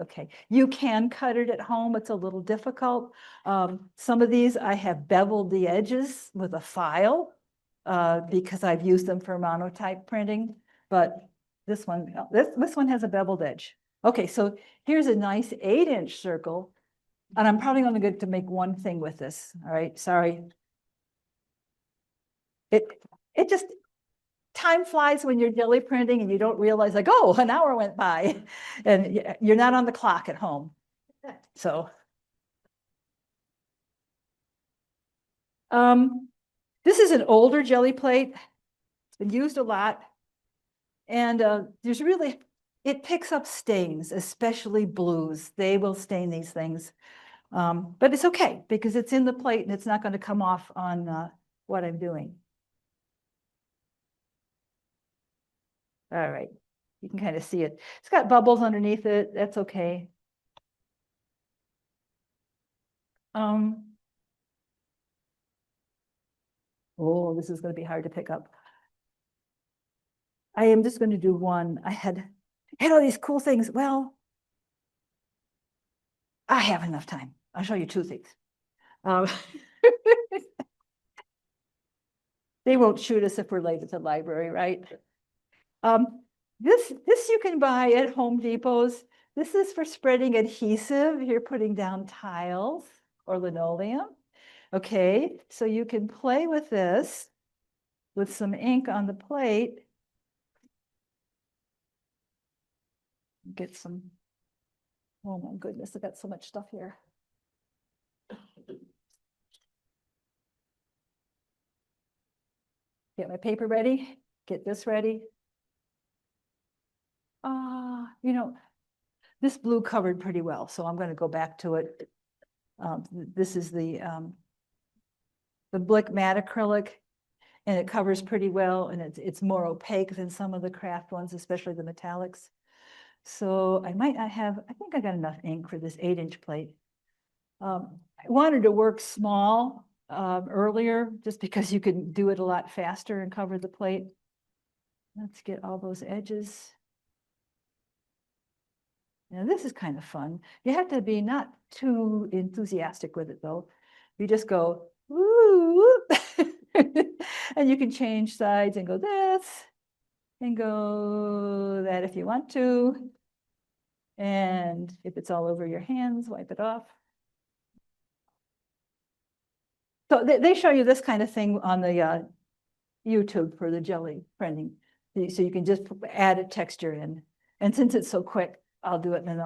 Speaker 2: Okay, you can cut it at home. It's a little difficult. Some of these I have beveled the edges with a file because I've used them for monotype printing. But this one has a beveled edge. Okay, so here's a nice 8-inch circle. And I'm probably only going to make one thing with this. All right, sorry. It just, time flies when you're jelly printing and you don't realize, like, oh, an hour went by and you're not on the clock at home. So this is an older jelly plate. It's been used a lot. And there's really, it picks up stains, especially blues. They will stain these things. But it's okay because it's in the plate and it's not going to come off on what I'm doing. All right, you can kind of see it. It's got bubbles underneath it. That's okay. Oh, this is going to be hard to pick up. I am just going to do one. I had all these cool things. Well, I have enough time. I'll show you two things. They won't shoot us if we're late at the library, right? This you can buy at Home Depot's. This is for spreading adhesive. You're putting down tiles or linoleum. Okay, so you can play with this with some ink on the plate. Get some, oh my goodness, I've got so much stuff here. Get my paper ready, get this ready. You know, this blue covered pretty well, so I'm going to go back to it. This is the Blick matte acrylic, and it covers pretty well, and it's more opaque than some of the craft ones, especially the metallics. So I might not have, I think I got enough ink for this 8-inch plate. I wanted to work small earlier, just because you can do it a lot faster and cover the plate. Let's get all those edges. Now this is kind of fun. You have to be not too enthusiastic with it though. You just go, woo, and you can change sides and go this, and go that if you want to. And if it's all over your hands, wipe it off. So they show you this kind of thing on the YouTube for the jelly printing. So you can just add a texture in. And since it's so quick, I'll do it, and then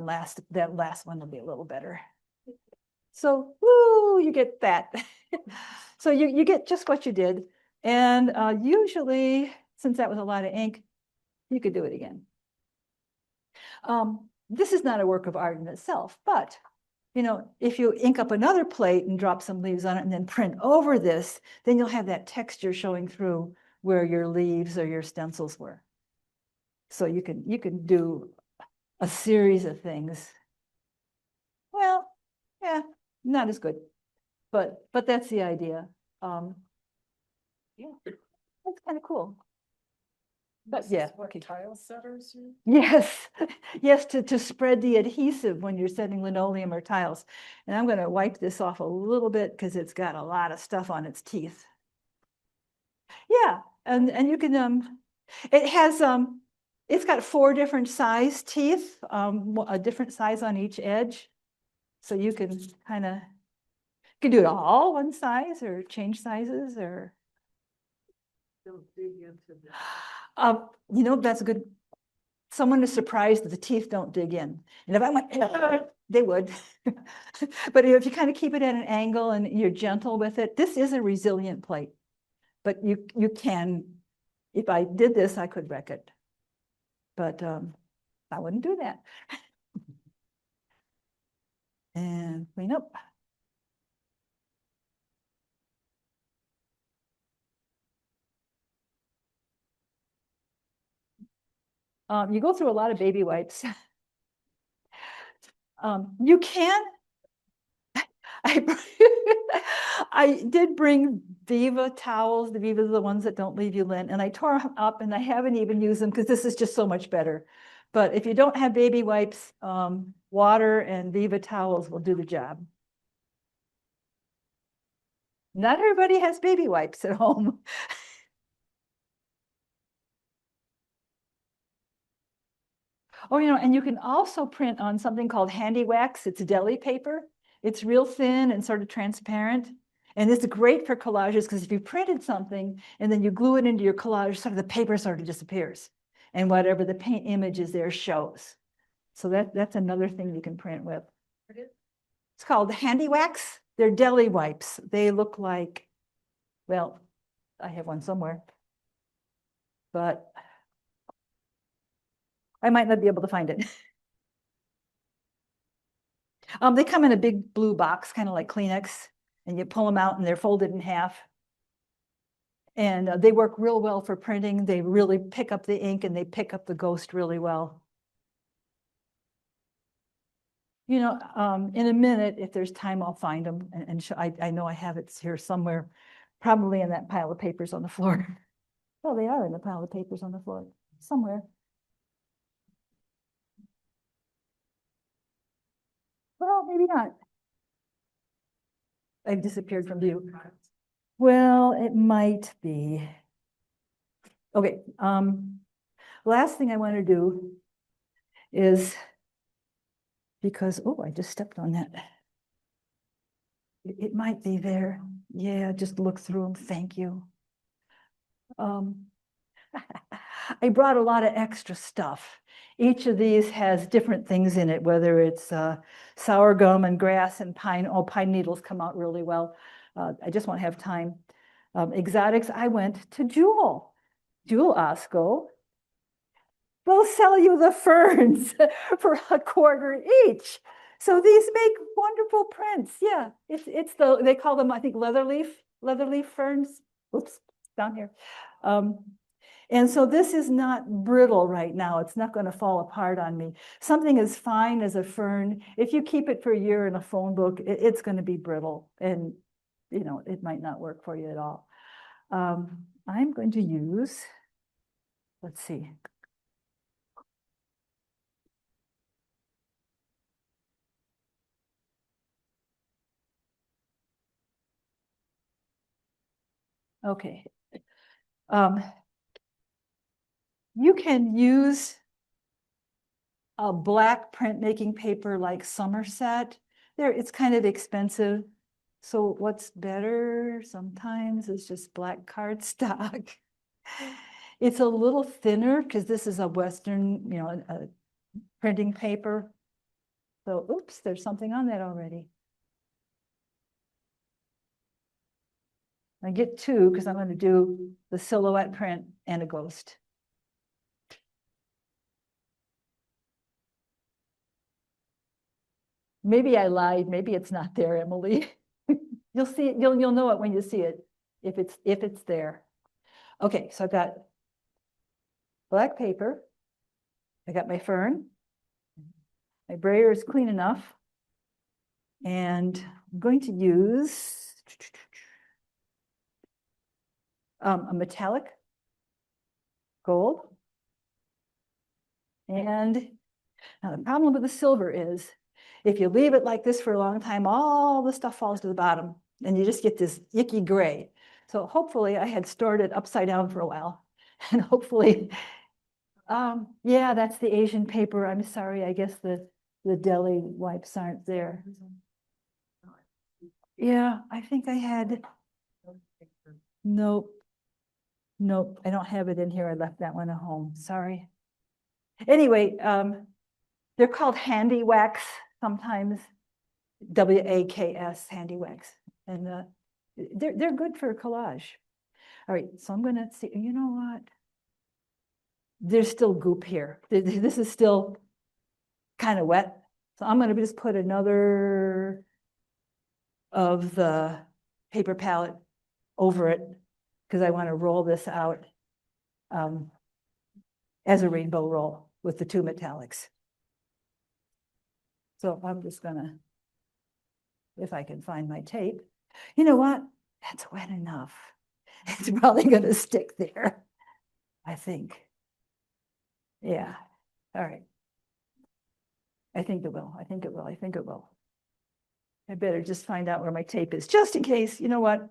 Speaker 2: that last one will be a little better. So, woo, you get that. So you get just what you did. And usually, since that was a lot of ink, you could do it again. This is not a work of art in itself, but you know, if you ink up another plate and drop some leaves on it and then print over this, then you'll have that texture showing through where your leaves or your stencils were. So you can do a series of things. Well, yeah, not as good, but that's the idea. Yeah, that's kind of cool. But yeah,
Speaker 4: What tile setters?
Speaker 2: yes, yes, to spread the adhesive when you're setting linoleum or tiles. And I'm going to wipe this off a little bit because it's got a lot of stuff on its teeth. Yeah, and you can it has it's got 4 different size teeth, a different size on each edge. So you can kind of, you can do it all one size or change sizes or You know, that's a good, someone is surprised that the teeth don't dig in. And if I went, they would. But if you kind of keep it at an angle and you're gentle with it, this is a resilient plate. But you can, if I did this, I could wreck it. But I wouldn't do that. And clean up. You go through a lot of baby wipes. You can. I did bring Viva towels. The Viva are the ones that don't leave you lint, and I tore them up, and I haven't even used them because this is just so much better. But if you don't have baby wipes, water and Viva towels will do the job. Not everybody has baby wipes at home. Oh, you know, and you can also print on something called handy wax. It's deli paper. It's real thin and sort of transparent. And it's great for collages because if you printed something and then you glue it into your collage, sort of the paper sort of disappears. And whatever the paint image is there shows. So that's another thing you can print with. It's called handy wax. They're deli wipes. They look like, well, I have one somewhere. But I might not be able to find it. They come in a big blue box, kind of like Kleenex, and you pull them out and they're folded in half. And they work real well for printing. They really pick up the ink and they pick up the ghost really well. You know, in a minute, if there's time, I'll find them. And I know I have it here somewhere, probably in that pile of papers on the floor. Well, they are in the pile of papers on the floor, somewhere. Well, maybe not. I've disappeared from view. Well, it might be. Okay, last thing I want to do is, because, oh, I just stepped on that. It might be there. Yeah, just look through them. Thank you. I brought a lot of extra stuff. Each of these has different things in it, whether it's sour gum and grass and pine. Oh, pine needles come out really well. I just won't have time. Exotics, I went to Jewel. Jewel Osco. They'll sell you the ferns for $0.25 each. So these make wonderful prints. Yeah, it's they call them, I think, leatherleaf ferns. Oops, down here. And so this is not brittle right now. It's not going to fall apart on me. Something as fine as a fern, if you keep it for a year in a phone book, it's going to be brittle, and you know it might not work for you at all. I'm going to use, let's see. Okay. You can use a black printmaking paper like Somerset. It's kind of expensive. So what's better sometimes is just black cardstock. It's a little thinner because this is a Western, you know, a printing paper. So, oops, there's something on that already. I get two because I'm going to do the silhouette print and a ghost. Maybe I lied. Maybe it's not there, Emily. You'll see it. You'll know it when you see it, if it's there. Okay, so I've got black paper. I got my fern. My brayer is clean enough. And I'm going to use a metallic gold. And now the problem with the silver is if you leave it like this for a long time, all the stuff falls to the bottom and you just get this icky gray. So hopefully I had stored it upside down for a while. And hopefully, yeah, that's the Asian paper. I'm sorry, I guess the deli wipes aren't there. Yeah, I think I had, nope. Nope, I don't have it in here. I left that one at home. Sorry. Anyway, they're called handy wax sometimes. WAKS, handy wax. And they're good for collage. All right, so I'm gonna see, you know what? There's still goop here. This is still kind of wet. So I'm gonna just put another of the paper palette over it because I want to roll this out as a rainbow roll with the two metallics. So I'm just gonna, if I can find my tape, you know what? That's wet enough. It's probably gonna stick there, I think. Yeah, all right. I think it will, I think it will, I think it will. I better just find out where my tape is, just in case, you know what?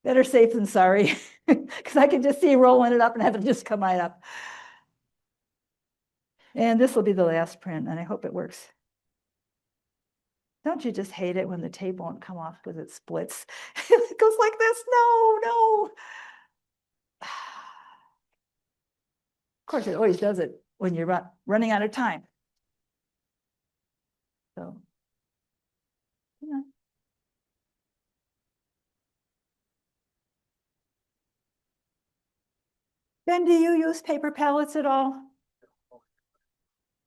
Speaker 2: Better safe than sorry, because I can just see rolling it up and have it just come right up. And this will be the last print, and I hope it works. Don't you just hate it when the tape won't come off because it splits? It goes like this, no. Of course, it always does it when you're running out of time. So, you know. Ben, do you use paper palettes at all?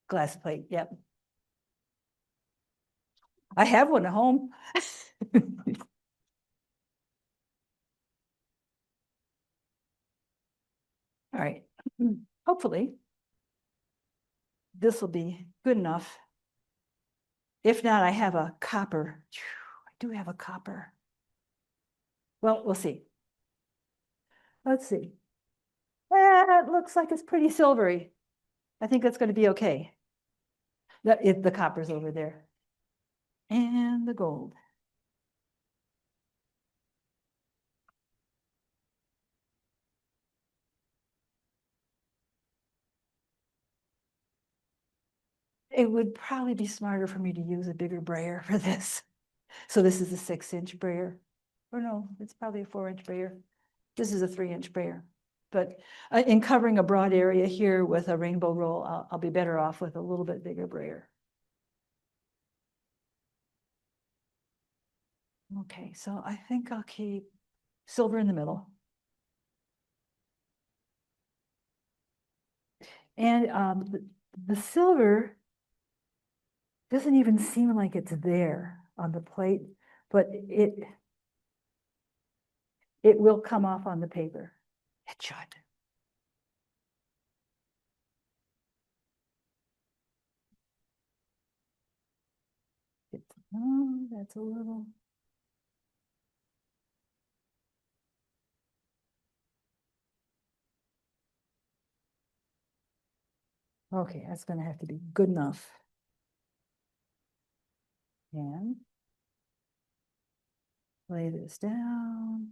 Speaker 2: Glass plate, yep. I have one at home. All right, hopefully this will be good enough. If not, I have a copper. I do have a copper. Well, we'll see. Let's see. It looks like it's pretty silvery. I think that's going to be okay. The copper's over there. And the gold. It would probably be smarter for me to use a bigger brayer for this. So this is a 6-inch brayer. Or no, it's probably a 4-inch brayer. This is a 3-inch brayer. But in covering a broad area here with a rainbow roll, I'll be better off with a little bit bigger brayer. Okay, so I think I'll keep silver in the middle. And the silver doesn't even seem like it's there on the plate, but it will come off on the paper. It should. Oh, that's a little. Okay, that's going to have to be good enough. And lay this down.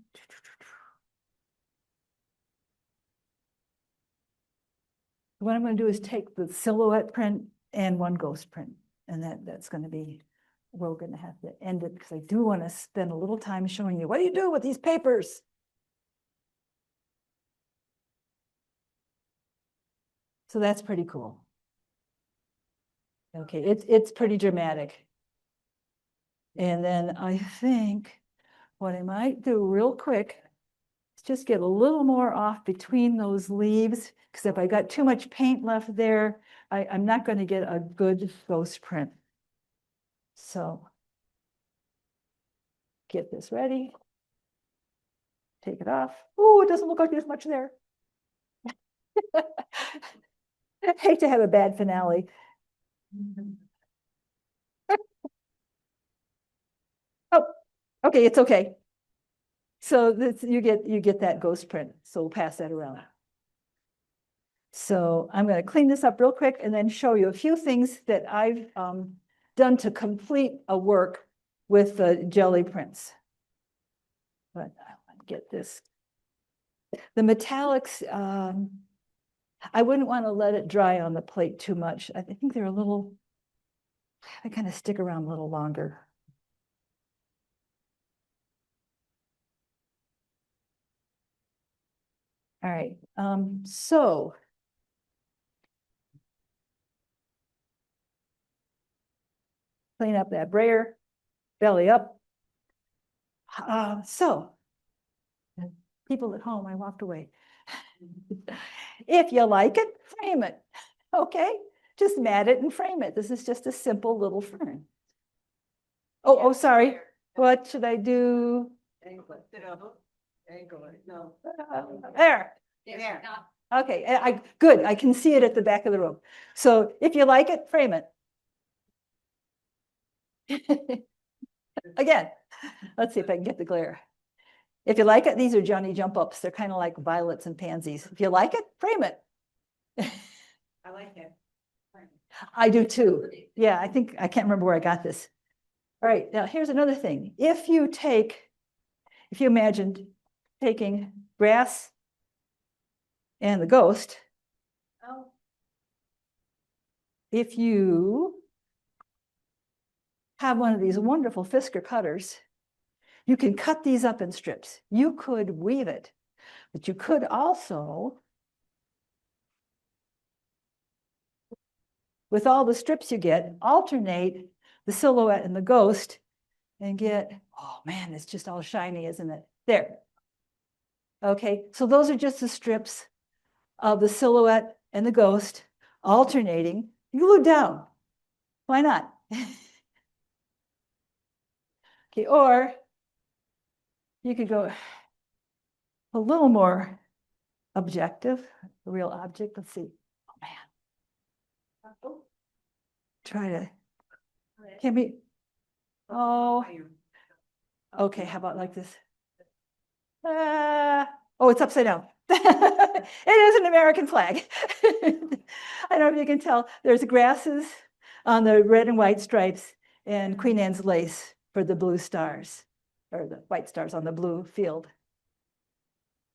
Speaker 2: What I'm going to do is take the silhouette print and one ghost print, and that's going to be, we're going to have to end it because I do want to spend a little time showing you what do you do with these papers. So that's pretty cool. Okay, it's pretty dramatic. And then I think what I might do real quick is just get a little more off between those leaves, because if I got too much paint left there, I'm not going to get a good ghost print. So get this ready. Take it off. Oh, it doesn't look like there's much there. I hate to have a bad finale. Oh, okay, it's okay. So this, you get that ghost print. So we'll pass that around. So I'm going to clean this up real quick and then show you a few things that I've done to complete a work with the jelly prints. But I'll get this. The metallics, I wouldn't want to let it dry on the plate too much. I think they're a little, they kind of stick around a little longer. All right, so. Clean up that brayer, belly up. So, people at home, I walked away. If you like it, frame it, okay? Just mat it and frame it. This is just a simple little fern. Oh, sorry. What should I do?
Speaker 3: Angle it. Angle it. No.
Speaker 2: There.
Speaker 3: There.
Speaker 2: Okay, good. I can see it at the back of the room. So if you like it, frame it. Again, let's see if I can get the glare. If you like it, these are Johnny jump ups. They're kind of like violets and pansies. If you like it, frame it.
Speaker 3: I like it.
Speaker 2: I do too. Yeah, I can't remember where I got this. All right, now here's another thing. If you imagined taking grass and the ghost,
Speaker 3: Oh.
Speaker 2: if you have one of these wonderful Fisker cutters, you can cut these up in strips. You could weave it, but you could also, with all the strips you get, alternate the silhouette and the ghost and get, oh man, it's just all shiny, isn't it? There. Okay, so those are just the strips of the silhouette and the ghost alternating. You glue down. Why not? Okay, or you could go a little more objective, a real object. Let's see. Oh man. Try to, can we, oh, okay, how about like this? Oh, it's upside down. It is an American flag. I don't know if you can tell, there's grasses on the red and white stripes and Queen Anne's lace for the blue stars, or the white stars on the blue field.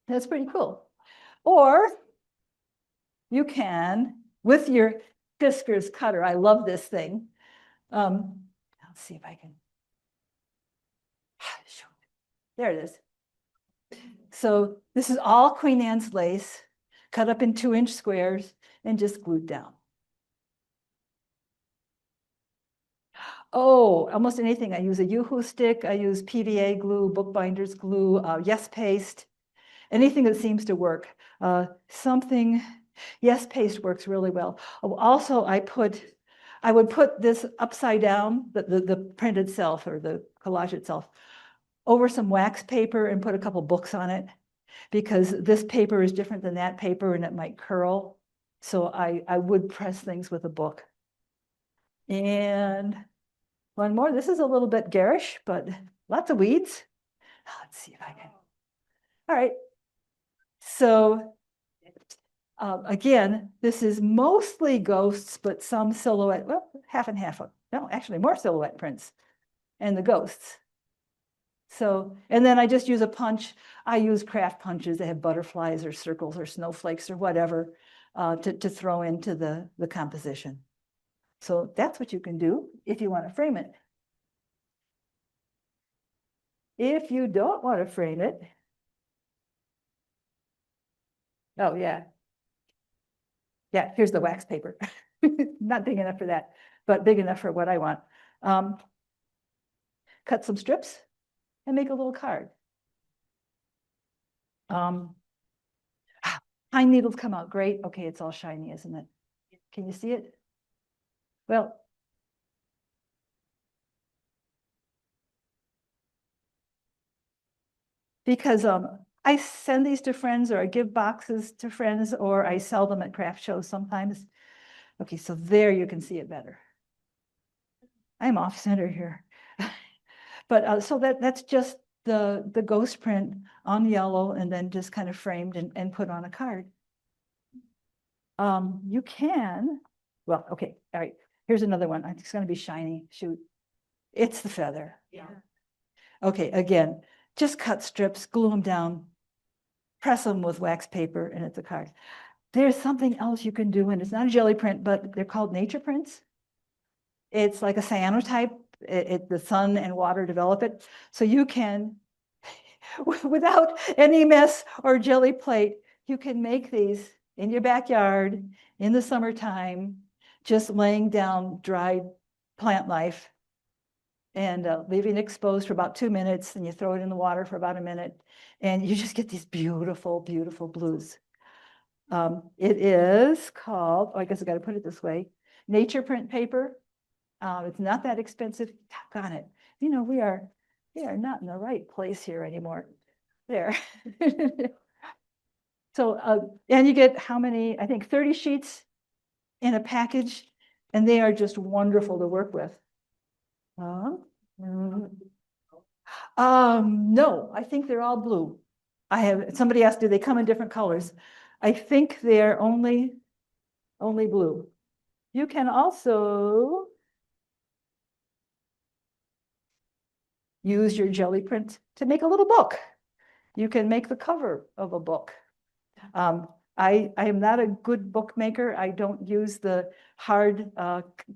Speaker 2: That's pretty cool. Or you can, with your Fisker's cutter, I love this thing. Let's see if I can. There it is. So this is all Queen Anne's lace, cut up in 2-inch squares and just glued down. Oh, almost anything. I use a Yoo-hoo stick. I use PVA glue, bookbinder's glue, Yes Paste, anything that seems to work. Yes Paste works really well. Oh, also, I would put this upside down, the print itself or the collage itself, over some wax paper and put a couple books on it, because this paper is different than that paper and it might curl. So I would press things with a book. And one more, this is a little bit garish, but lots of weeds. Let's see if I can. All right. So again, this is mostly ghosts, but some silhouette, well, half and half. No, actually more silhouette prints and the ghosts. So, and then I just use a punch. I use craft punches that have butterflies or circles or snowflakes or whatever to throw into the composition. So that's what you can do if you want to frame it. If you don't want to frame it, oh yeah. Yeah, here's the wax paper. Not big enough for that, but big enough for what I want. Cut some strips and make a little card. Pine needles come out great. Okay, it's all shiny, isn't it? Can you see it? Well, because I send these to friends, or I give boxes to friends, or I sell them at craft shows sometimes. Okay, so there you can see it better. I'm off center here. But so that's just the ghost print on yellow and then just kind of framed and put on a card. You can, well, okay, all right. Here's another one. It's going to be shiny. Shoot. It's the feather.
Speaker 3: Yeah.
Speaker 2: Okay, again, just cut strips, glue them down, press them with wax paper, and it's a card. There's something else you can do, and it's not a jelly print, but they're called nature prints. It's like a cyanotype. The sun and water develop it. So you can, without any mess or jelly plate, you can make these in your backyard in the summertime, just laying down dried plant life and leaving it exposed for about 2 minutes, and you throw it in the water for about a minute, and you just get these beautiful, beautiful blues. It is called, oh, I guess I got to put it this way, nature print paper. It's not that expensive. Tap on it. You know, we are not in the right place here anymore. There. So, and you get how many? I think 30 sheets in a package, and they are just wonderful to work with. No, I think they're all blue. Somebody asked, do they come in different colors? I think they're only blue. You can also use your jelly print to make a little book. You can make the cover of a book. I am not a good bookmaker. I don't use the hard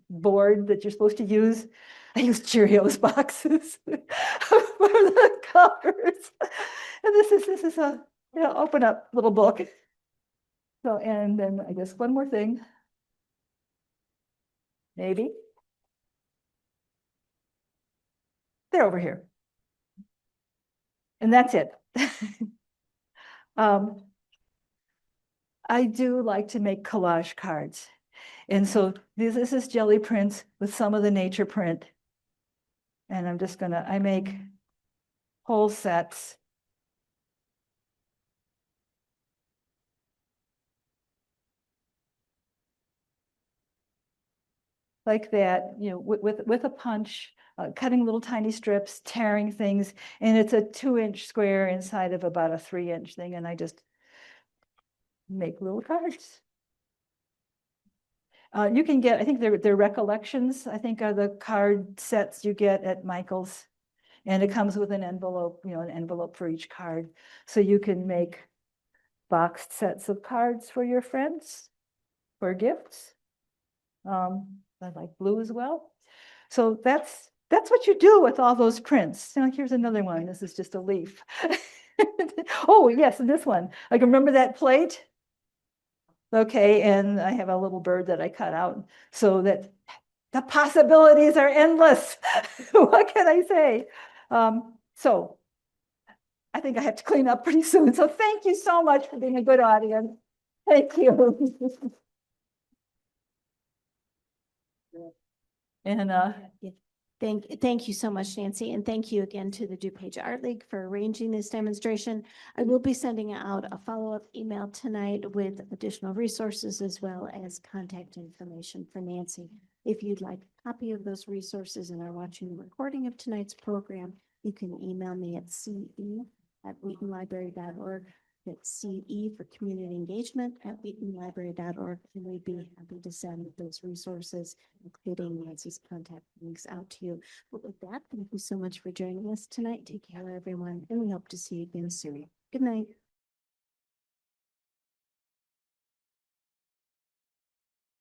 Speaker 2: board that you're supposed to use. I use Cheerios boxes for the covers. And this is a open up little book. So, and then I guess one more thing. Maybe. They're over here. And that's it. I do like to make collage cards. And so this is jelly prints with some of the nature print. And I make whole sets. Like that, with a punch, cutting little tiny strips, tearing things. And it's a 2-inch square inside of about a 3-inch thing. And I just make little cards. You can get, I think they're recollections, I think are the card sets you get at Michael's. And it comes with an envelope, an envelope for each card. So you can make boxed sets of cards for your friends for gifts. I like blue as well. So that's what you do with all those prints. Now here's another one. This is just a leaf. Oh, yes, and this one. I can remember that plate. Okay, and I have a little bird that I cut out so that the possibilities are endless. What can I say? So I think I have to clean up pretty soon. So thank you so much for being a good audience. Thank you. And
Speaker 1: Thank you so much, Nancy, and thank you again to the DuPage Art League for arranging this demonstration. I will be sending out a follow-up email tonight with additional resources as well as contact information for Nancy. If you'd like a copy of those resources and are watching the recording of tonight's program, you can email me at ce@wheatonlibrary.org. That's CE for community engagement @wheatonlibrary.org, and we'd be happy to send those resources, including Nancy's contact links, out to you. But with that, thank you so much for joining us tonight. Take care, everyone, and we hope to see you again soon. Good night.